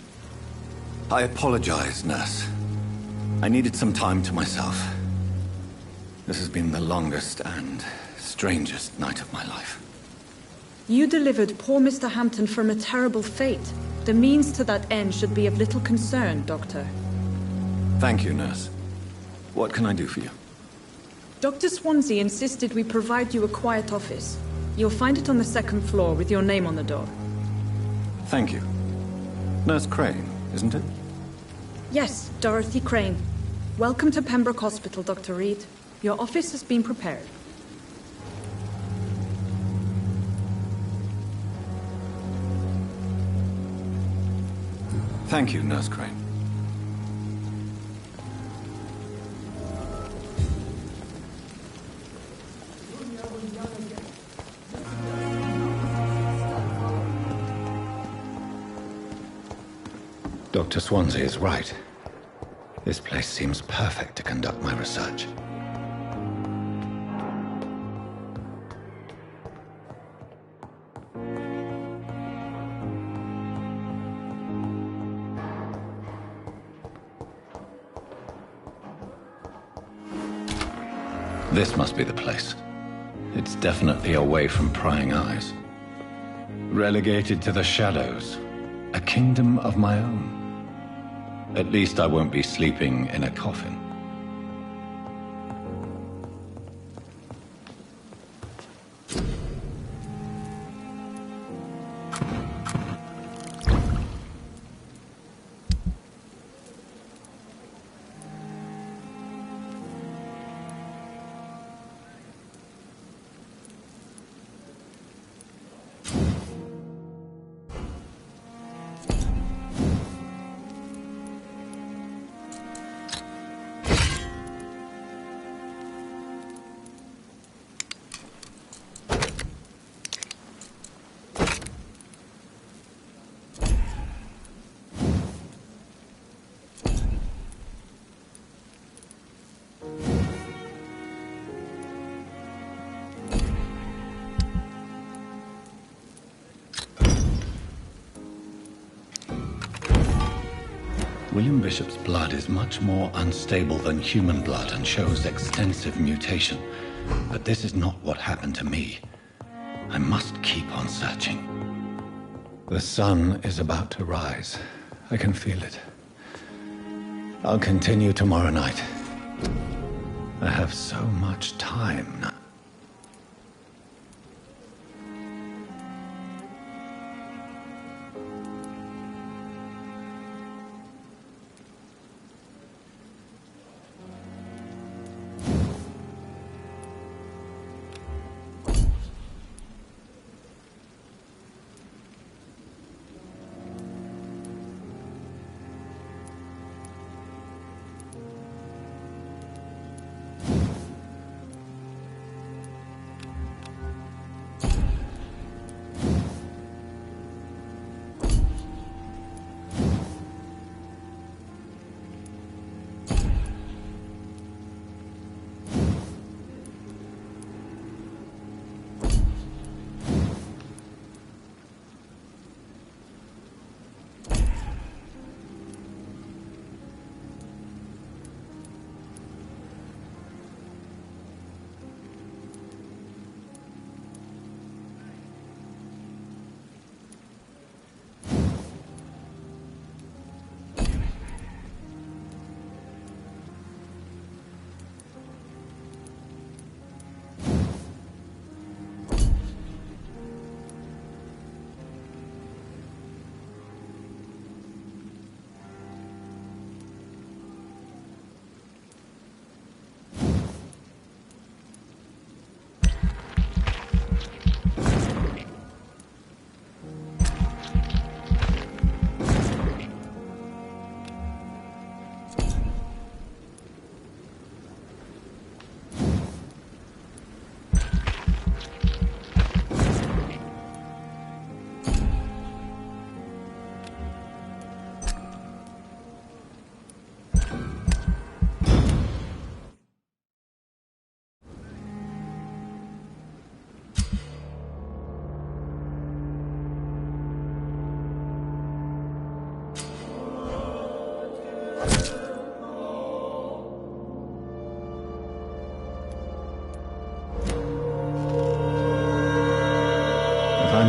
I apologize, nurse. I needed some time to myself. This has been the longest and strangest night of my life. You delivered poor Mr. Hampton from a terrible fate. The means to that end should be of little concern, Doctor. Thank you, nurse. What can I do for you? Dr. Swansea insisted we provide you a quiet office. You'll find it on the second floor with your name on the door. Thank you. Nurse Crane, isn't it? Yes, Dorothy Crane. Welcome to Pembroke Hospital, Dr. Reed. Your office has been prepared. Thank you, Nurse Crane. Dr. Swansea is right. This place seems perfect to conduct my research. This must be the place. It's definitely away from prying eyes. Relegated to the shadows. A kingdom of my own. At least I won't be sleeping in a coffin. William Bishop's blood is much more unstable than human blood and shows extensive mutation. But this is not what happened to me. I must keep on searching. The sun is about to rise. I can feel it. I'll continue tomorrow night. I have so much time now.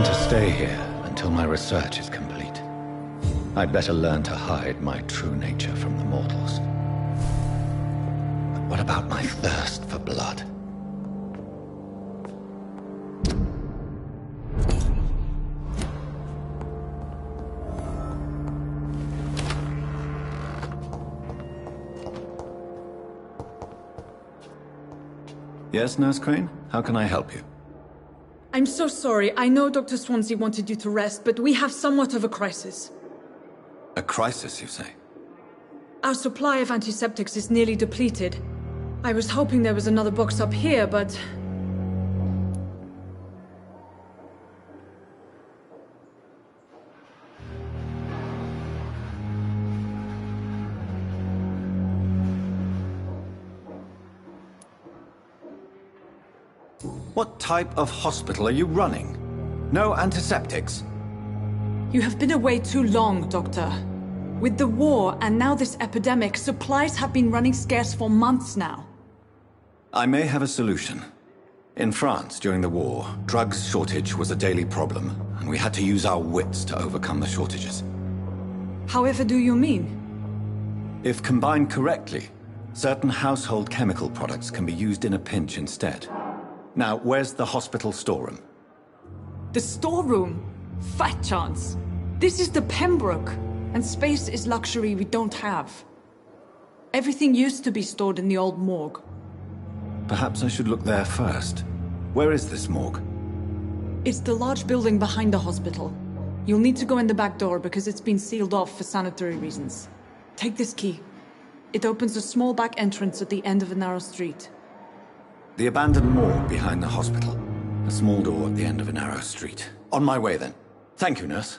plan to stay here until my research is complete. I'd better learn to hide my true nature from the mortals. But what about my thirst for blood? Yes, Nurse Crane? How can I help you? I'm so sorry. I know Dr. Swansea wanted you to rest, but we have somewhat of a crisis. A crisis, you say? Our supply of antiseptics is nearly depleted. I was hoping there was another box up here, but... What type of hospital are you running? No antiseptics? You have been away too long, Doctor. With the war and now this epidemic, supplies have been running scarce for months now. I may have a solution. In France, during the war, drugs shortage was a daily problem, and we had to use our wits to overcome the shortages. However do you mean? If combined correctly, certain household chemical products can be used in a pinch instead. Now, where's the hospital storeroom? The storeroom? Fat chance. This is the Pembroke, and space is luxury we don't have. Everything used to be stored in the old morgue. Perhaps I should look there first. Where is this morgue? It's the large building behind the hospital. You'll need to go in the back door because it's been sealed off for sanitary reasons. Take this key. It opens a small back entrance at the end of a narrow street. The abandoned morgue behind the hospital. A small door at the end of a narrow street. On my way, then. Thank you, nurse.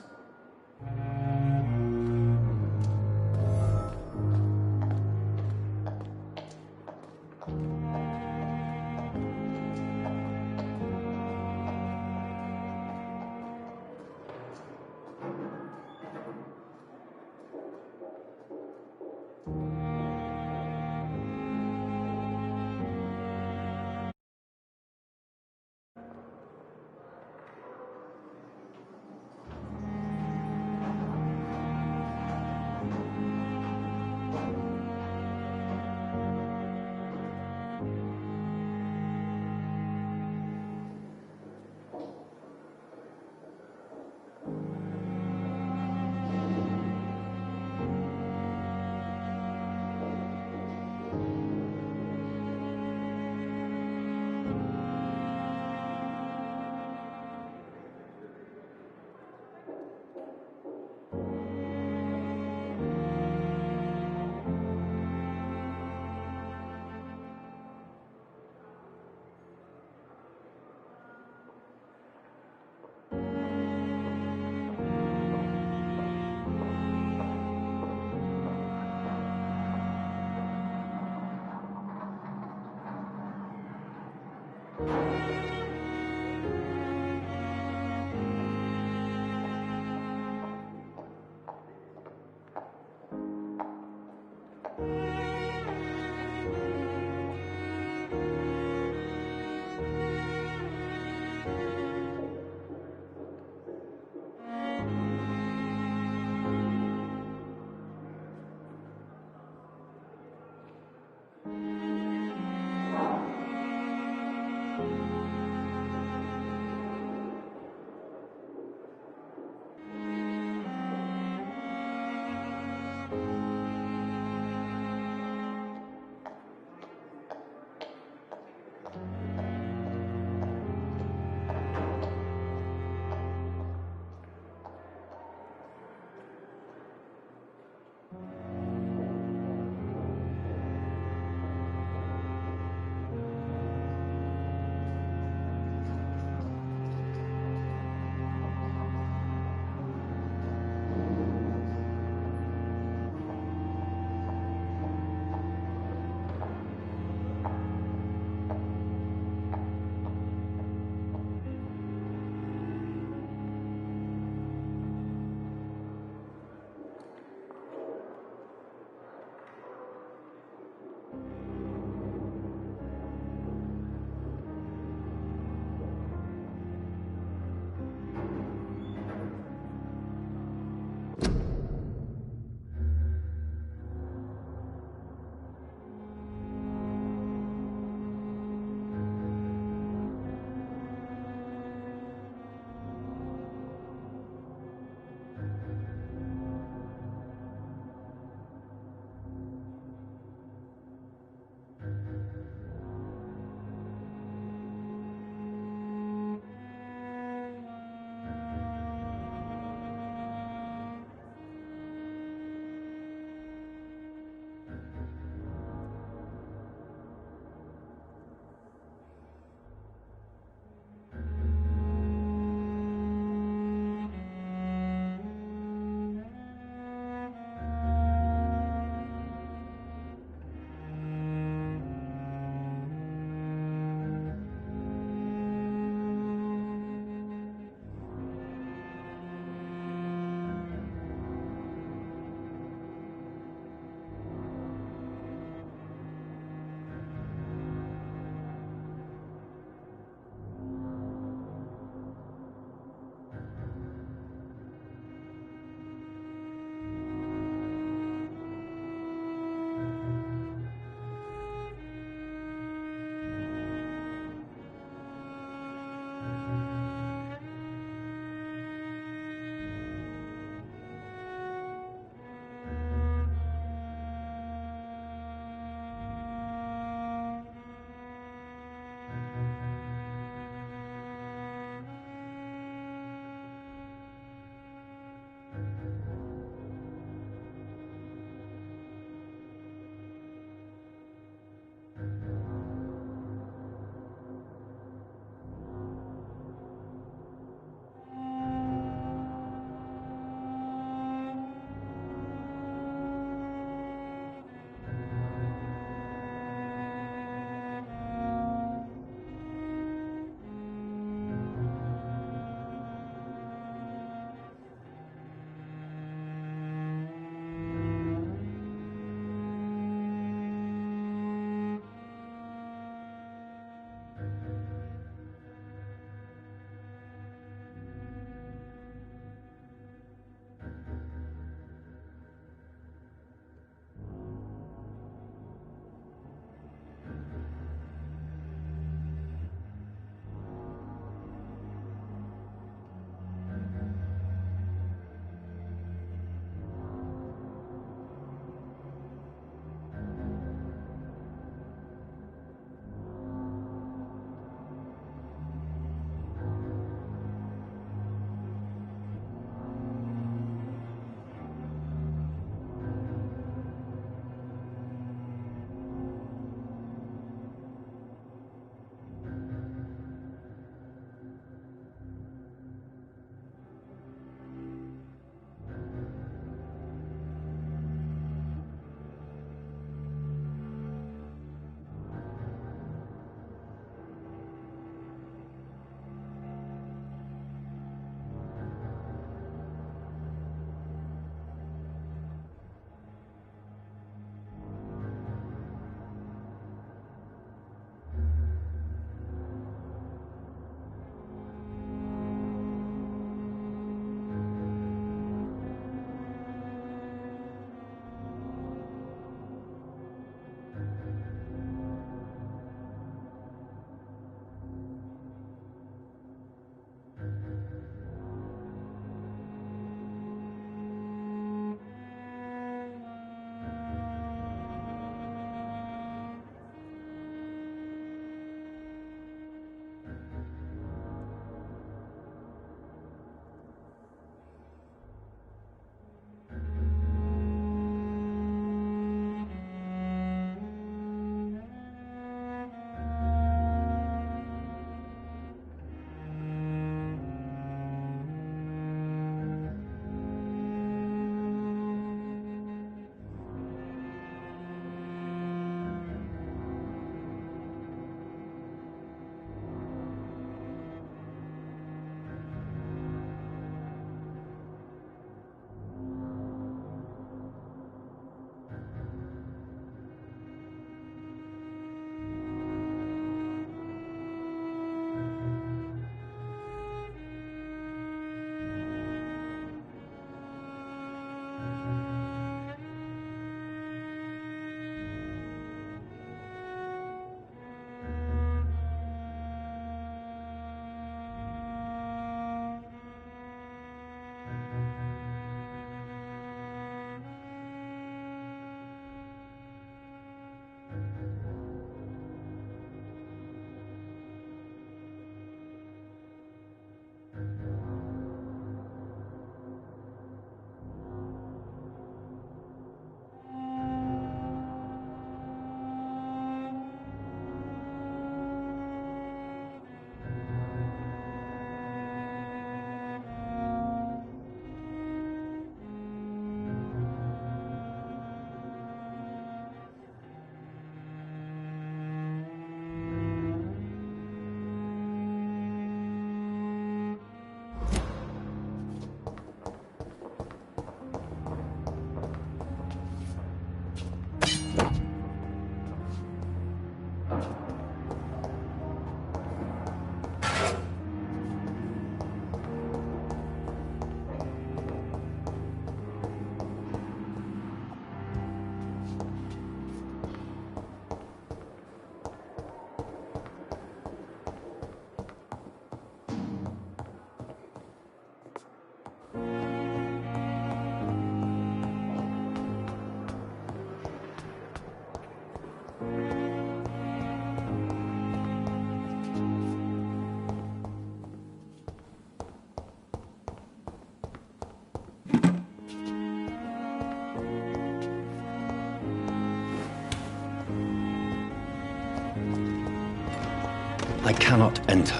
I cannot enter.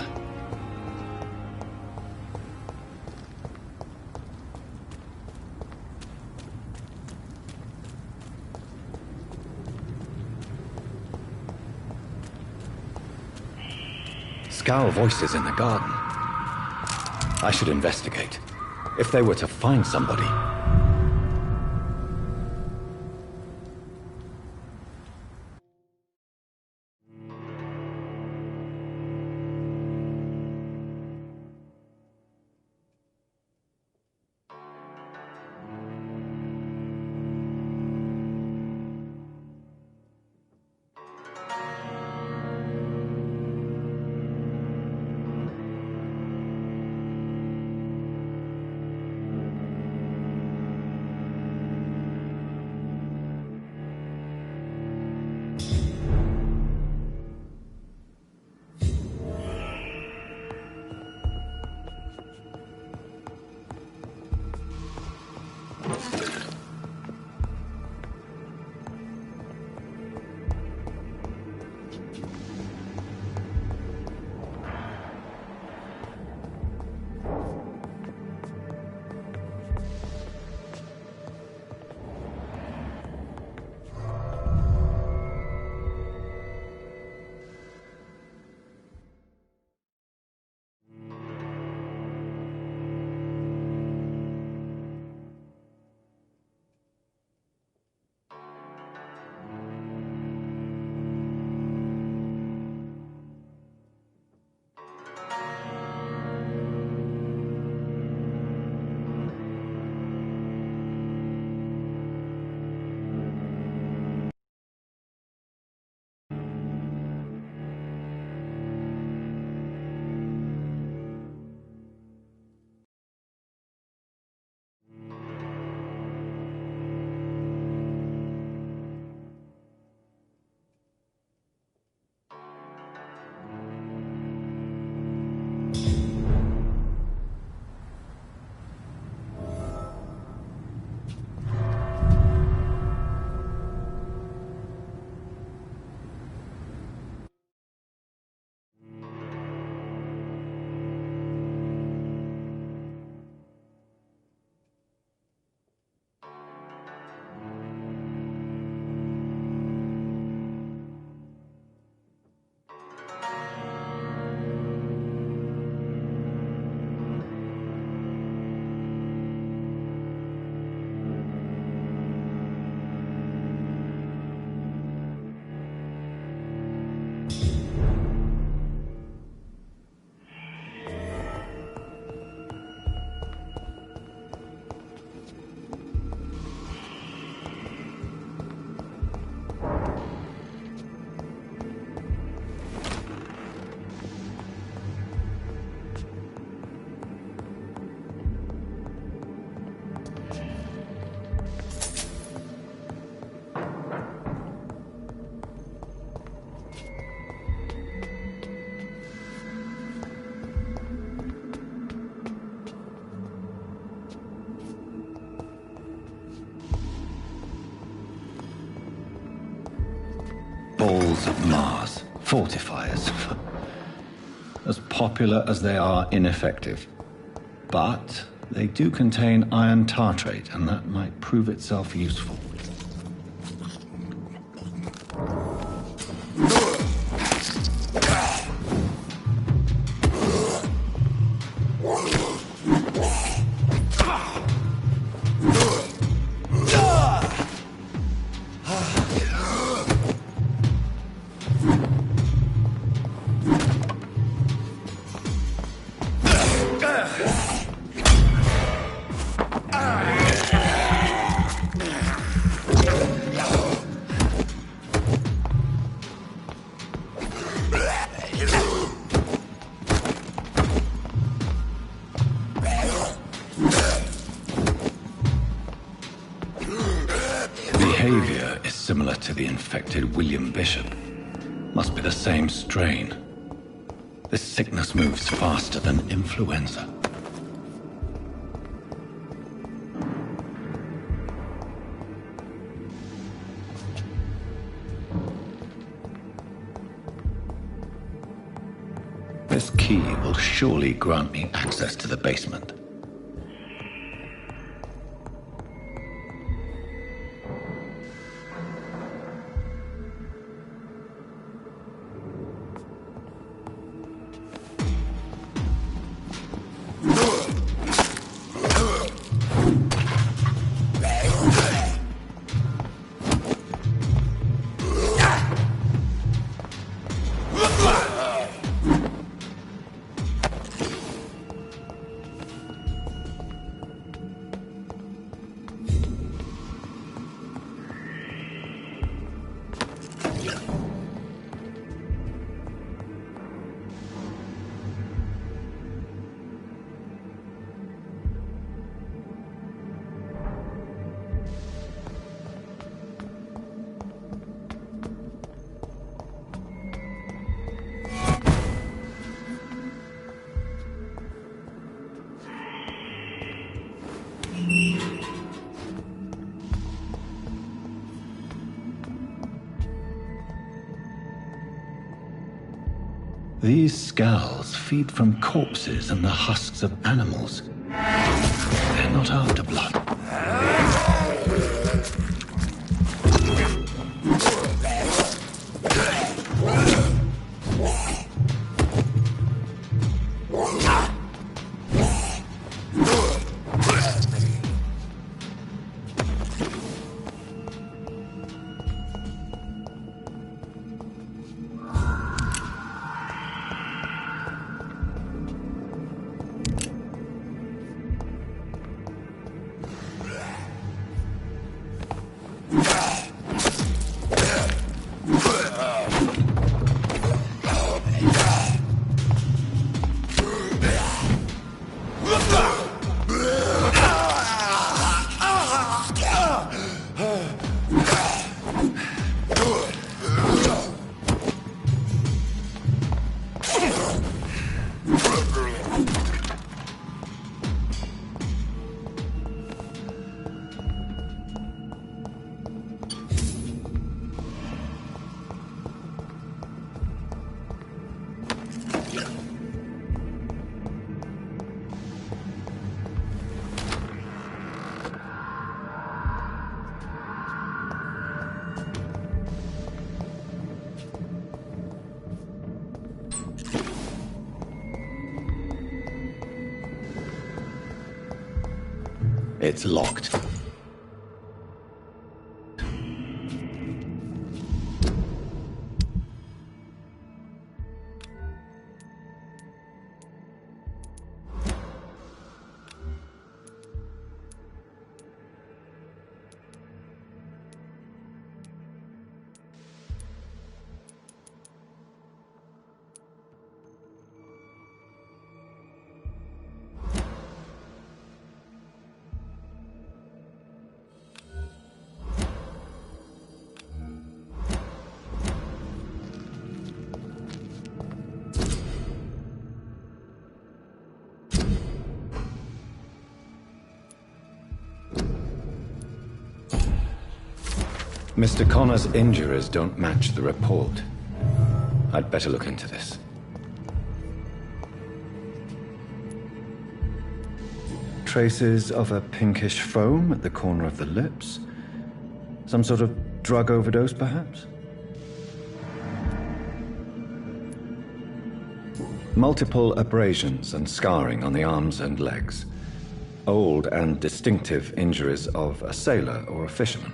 Scowl voices in the garden. I should investigate. If they were to find somebody... Balls of Mars. Fortifiers. As popular as they are ineffective. But they do contain iron tartrate, and that might prove itself useful. Behavior is similar to the infected William Bishop. Must be the same strain. This sickness moves faster than influenza. This key will surely grant me access to the basement. These scowls feed from corpses and the husks of animals. They're not after blood. It's locked. Mr. Connor's injuries don't match the report. I'd better look into this. Traces of a pinkish foam at the corner of the lips. Some sort of drug overdose, perhaps? Multiple abrasions and scarring on the arms and legs. Old and distinctive injuries of a sailor or a fisherman.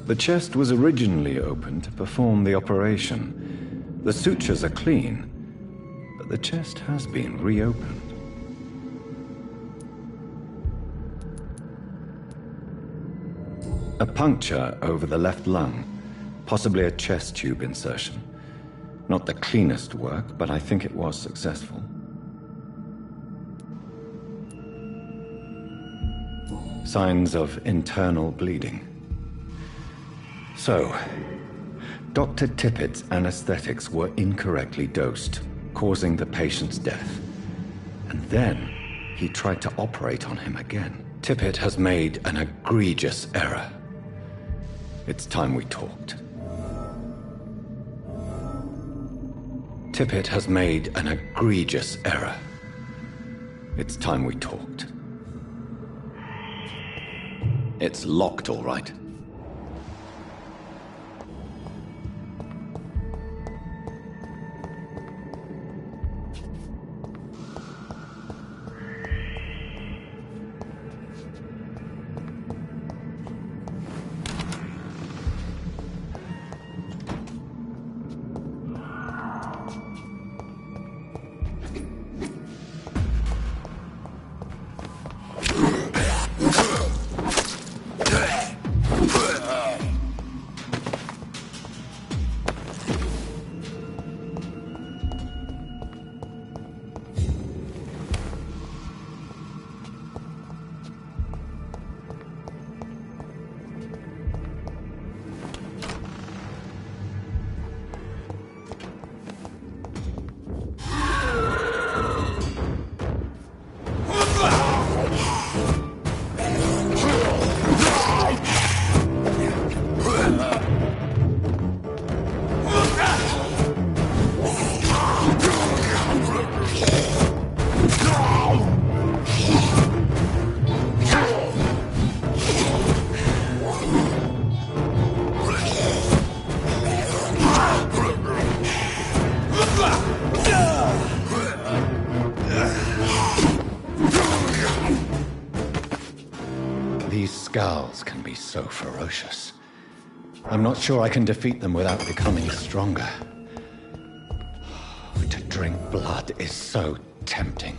The chest was originally opened to perform the operation. The sutures are clean, but the chest has been reopened. A puncture over the left lung, possibly a chest tube insertion. Not the cleanest work, but I think it was successful. Signs of internal bleeding. So, Dr. Tippett's anesthetics were incorrectly dosed, causing the patient's death. And then, he tried to operate on him again. Tippett has made an egregious error. It's time we talked. Tippett has made an egregious error. It's time we talked. It's locked, all right. These scowls can be so ferocious. I'm not sure I can defeat them without becoming stronger. To drink blood is so tempting.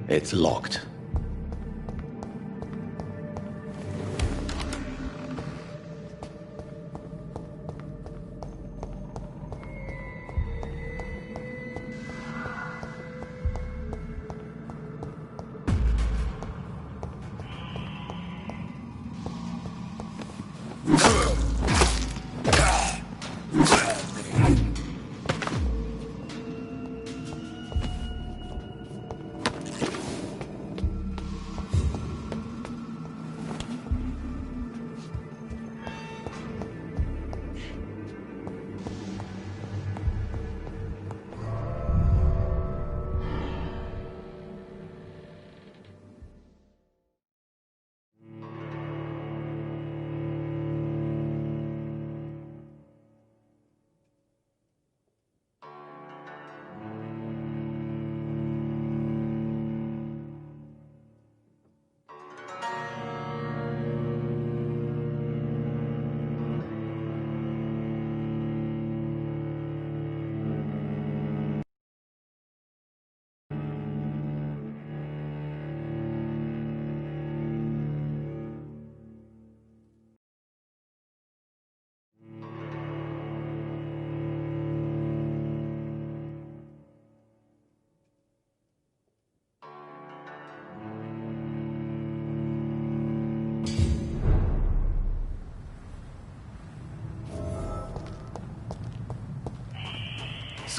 It's locked.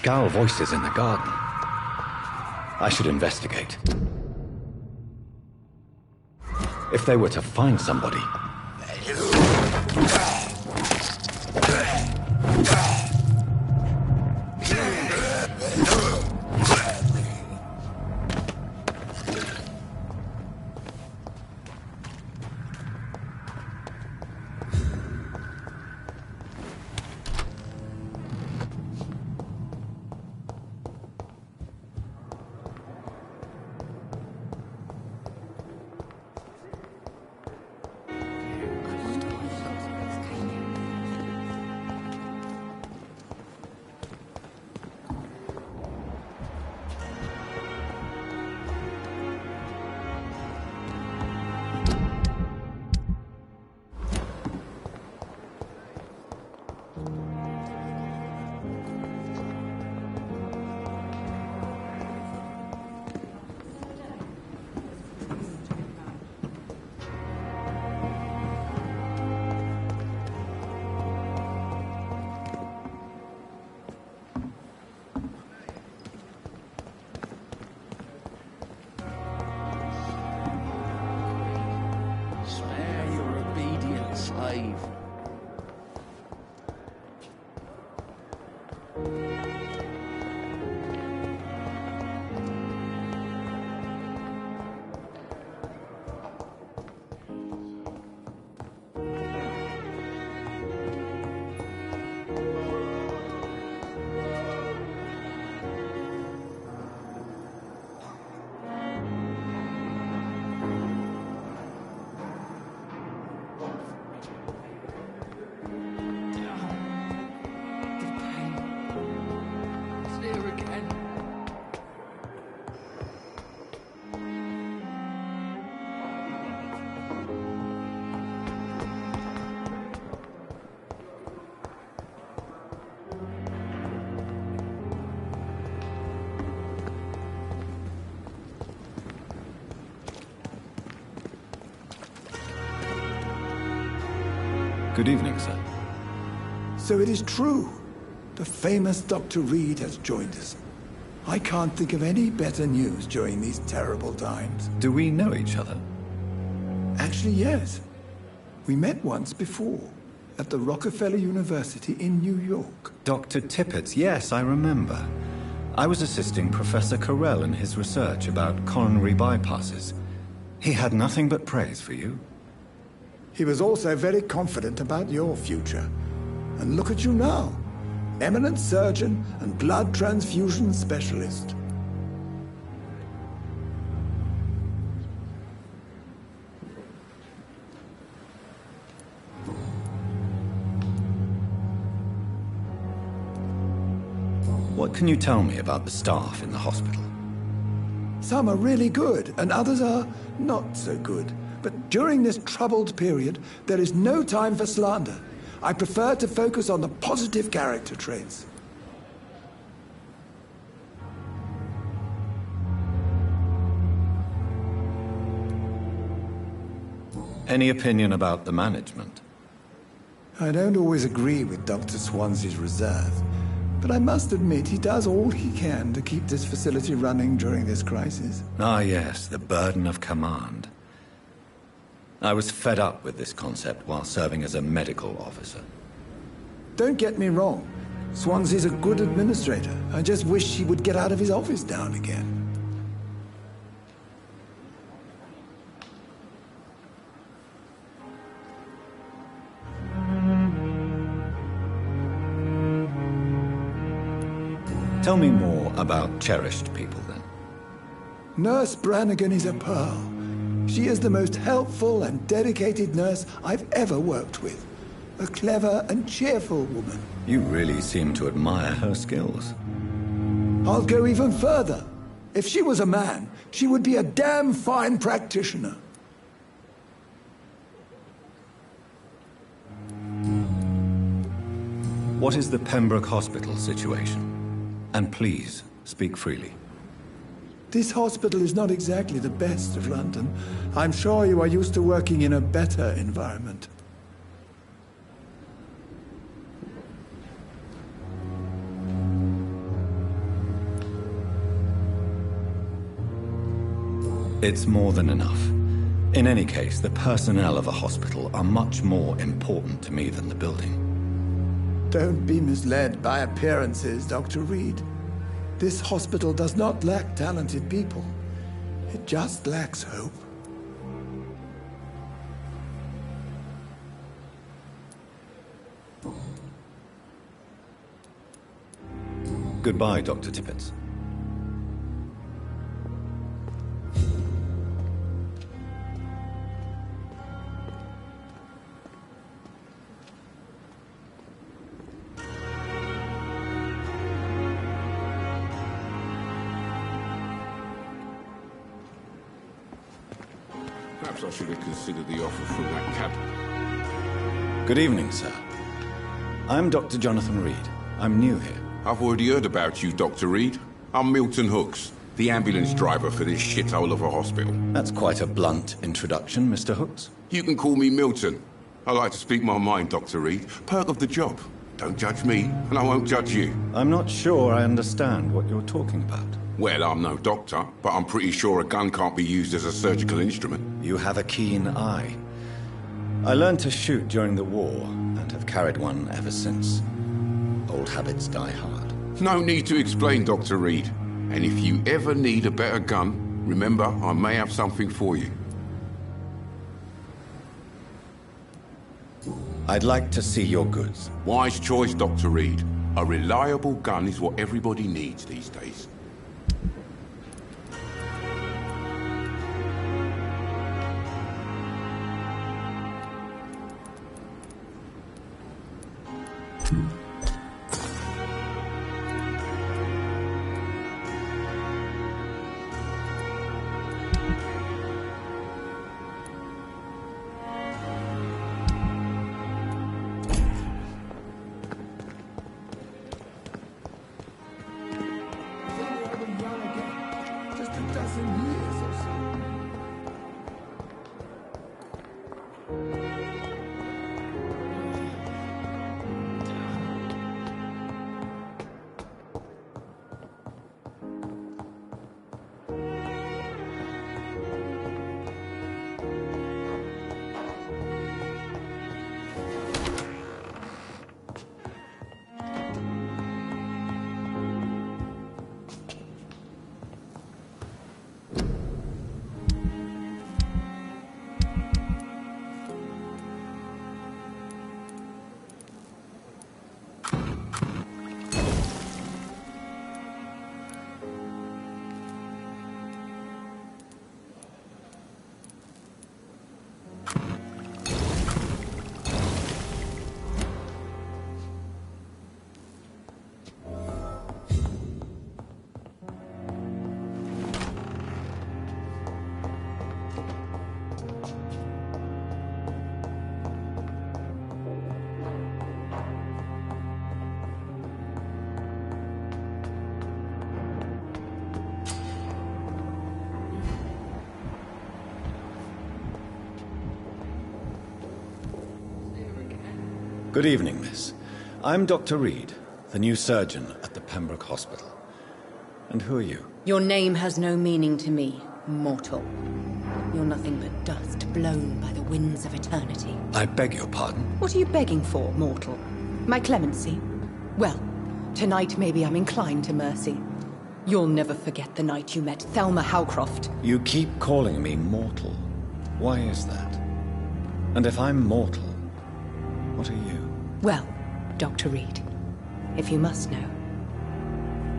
Scowl voices in the garden. I should investigate. If they were to find somebody... Good evening, sir. So it is true. The famous Dr. Reed has joined us. I can't think of any better news during these terrible times. Do we know each other? Actually, yes. We met once before, at the Rockefeller University in New York. Dr. Tippett, yes, I remember. I was assisting Professor Carell in his research about coronary bypasses. He had nothing but praise for you. He was also very confident about your future. And look at you now. Eminent surgeon and blood transfusion specialist. What can you tell me about the staff in the hospital? Some are really good, and others are not so good. But during this troubled period, there is no time for slander. I prefer to focus on the positive character traits. Any opinion about the management? I don't always agree with Dr. Swansea's reserve, but I must admit he does all he can to keep this facility running during this crisis. Ah, yes, the burden of command. I was fed up with this concept while serving as a medical officer. Don't get me wrong. Swansea's a good administrator. I just wish he would get out of his office now and again. Tell me more about cherished people, then. Nurse Brannigan is a pearl. She is the most helpful and dedicated nurse I've ever worked with. A clever and cheerful woman. You really seem to admire her skills. I'll go even further. If she was a man, she would be a damn fine practitioner. What is the Pembroke Hospital situation? And please, speak freely. This hospital is not exactly the best of London. I'm sure you are used to working in a better environment. It's more than enough. In any case, the personnel of a hospital are much more important to me than the building. Don't be misled by appearances, Dr. Reed. This hospital does not lack talented people. It just lacks hope. Goodbye, Dr. Tippett. Perhaps I should have considered the offer from that cab. Good evening, sir. I'm Dr. Jonathan Reed. I'm new here. I've already heard about you, Dr. Reed. I'm Milton Hooks, the ambulance driver for this shithole of a hospital. That's quite a blunt introduction, Mr. Hooks. You can call me Milton. I like to speak my mind, Dr. Reed. Perk of the job. Don't judge me, and I won't judge you. I'm not sure I understand what you're talking about. Well, I'm no doctor, but I'm pretty sure a gun can't be used as a surgical instrument. You have a keen eye. I learned to shoot during the war, and have carried one ever since. Old habits die hard. No need to explain, Dr. Reed. And if you ever need a better gun, remember, I may have something for you. I'd like to see your goods. Wise choice, Dr. Reed. A reliable gun is what everybody needs these days. Good evening, miss. I'm Dr. Reed, the new surgeon at the Pembroke Hospital. And who are you? Your name has no meaning to me, mortal. You're nothing but dust blown by the winds of eternity. I beg your pardon? What are you begging for, mortal? My clemency? Well, tonight maybe I'm inclined to mercy. You'll never forget the night you met Thelma Howcroft. You keep calling me mortal. Why is that? And if I'm mortal, what are you? Well, Dr. Reed, if you must know,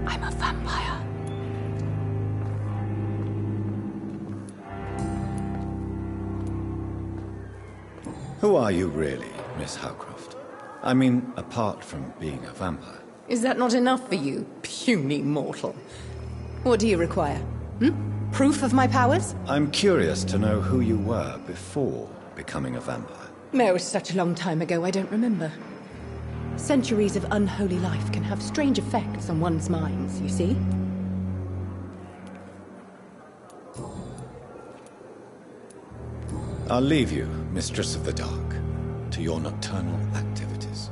I'm a vampire. Who are you really, Miss Howcroft? I mean, apart from being a vampire. Is that not enough for you, puny mortal? What do you require? Proof of my powers? I'm curious to know who you were before becoming a vampire. It was such a long time ago, I don't remember. Centuries of unholy life can have strange effects on one's minds, you see? I'll leave you, Mistress of the Dark, to your nocturnal activities.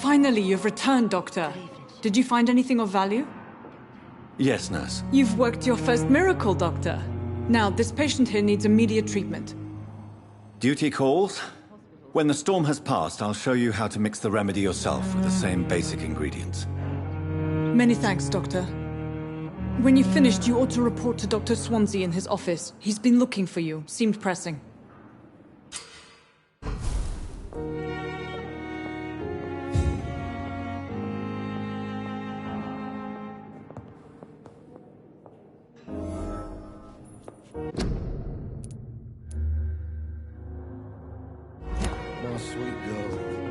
Finally, you've returned, Doctor. Did you find anything of value? Yes, nurse. You've worked your first miracle, Doctor. Now, this patient here needs immediate treatment. Duty calls. When the storm has passed, I'll show you how to mix the remedy yourself with the same basic ingredients. Many thanks, Doctor. When you've finished, you ought to report to Dr. Swansea in his office. He's been looking for you. Seemed pressing. My sweet girl.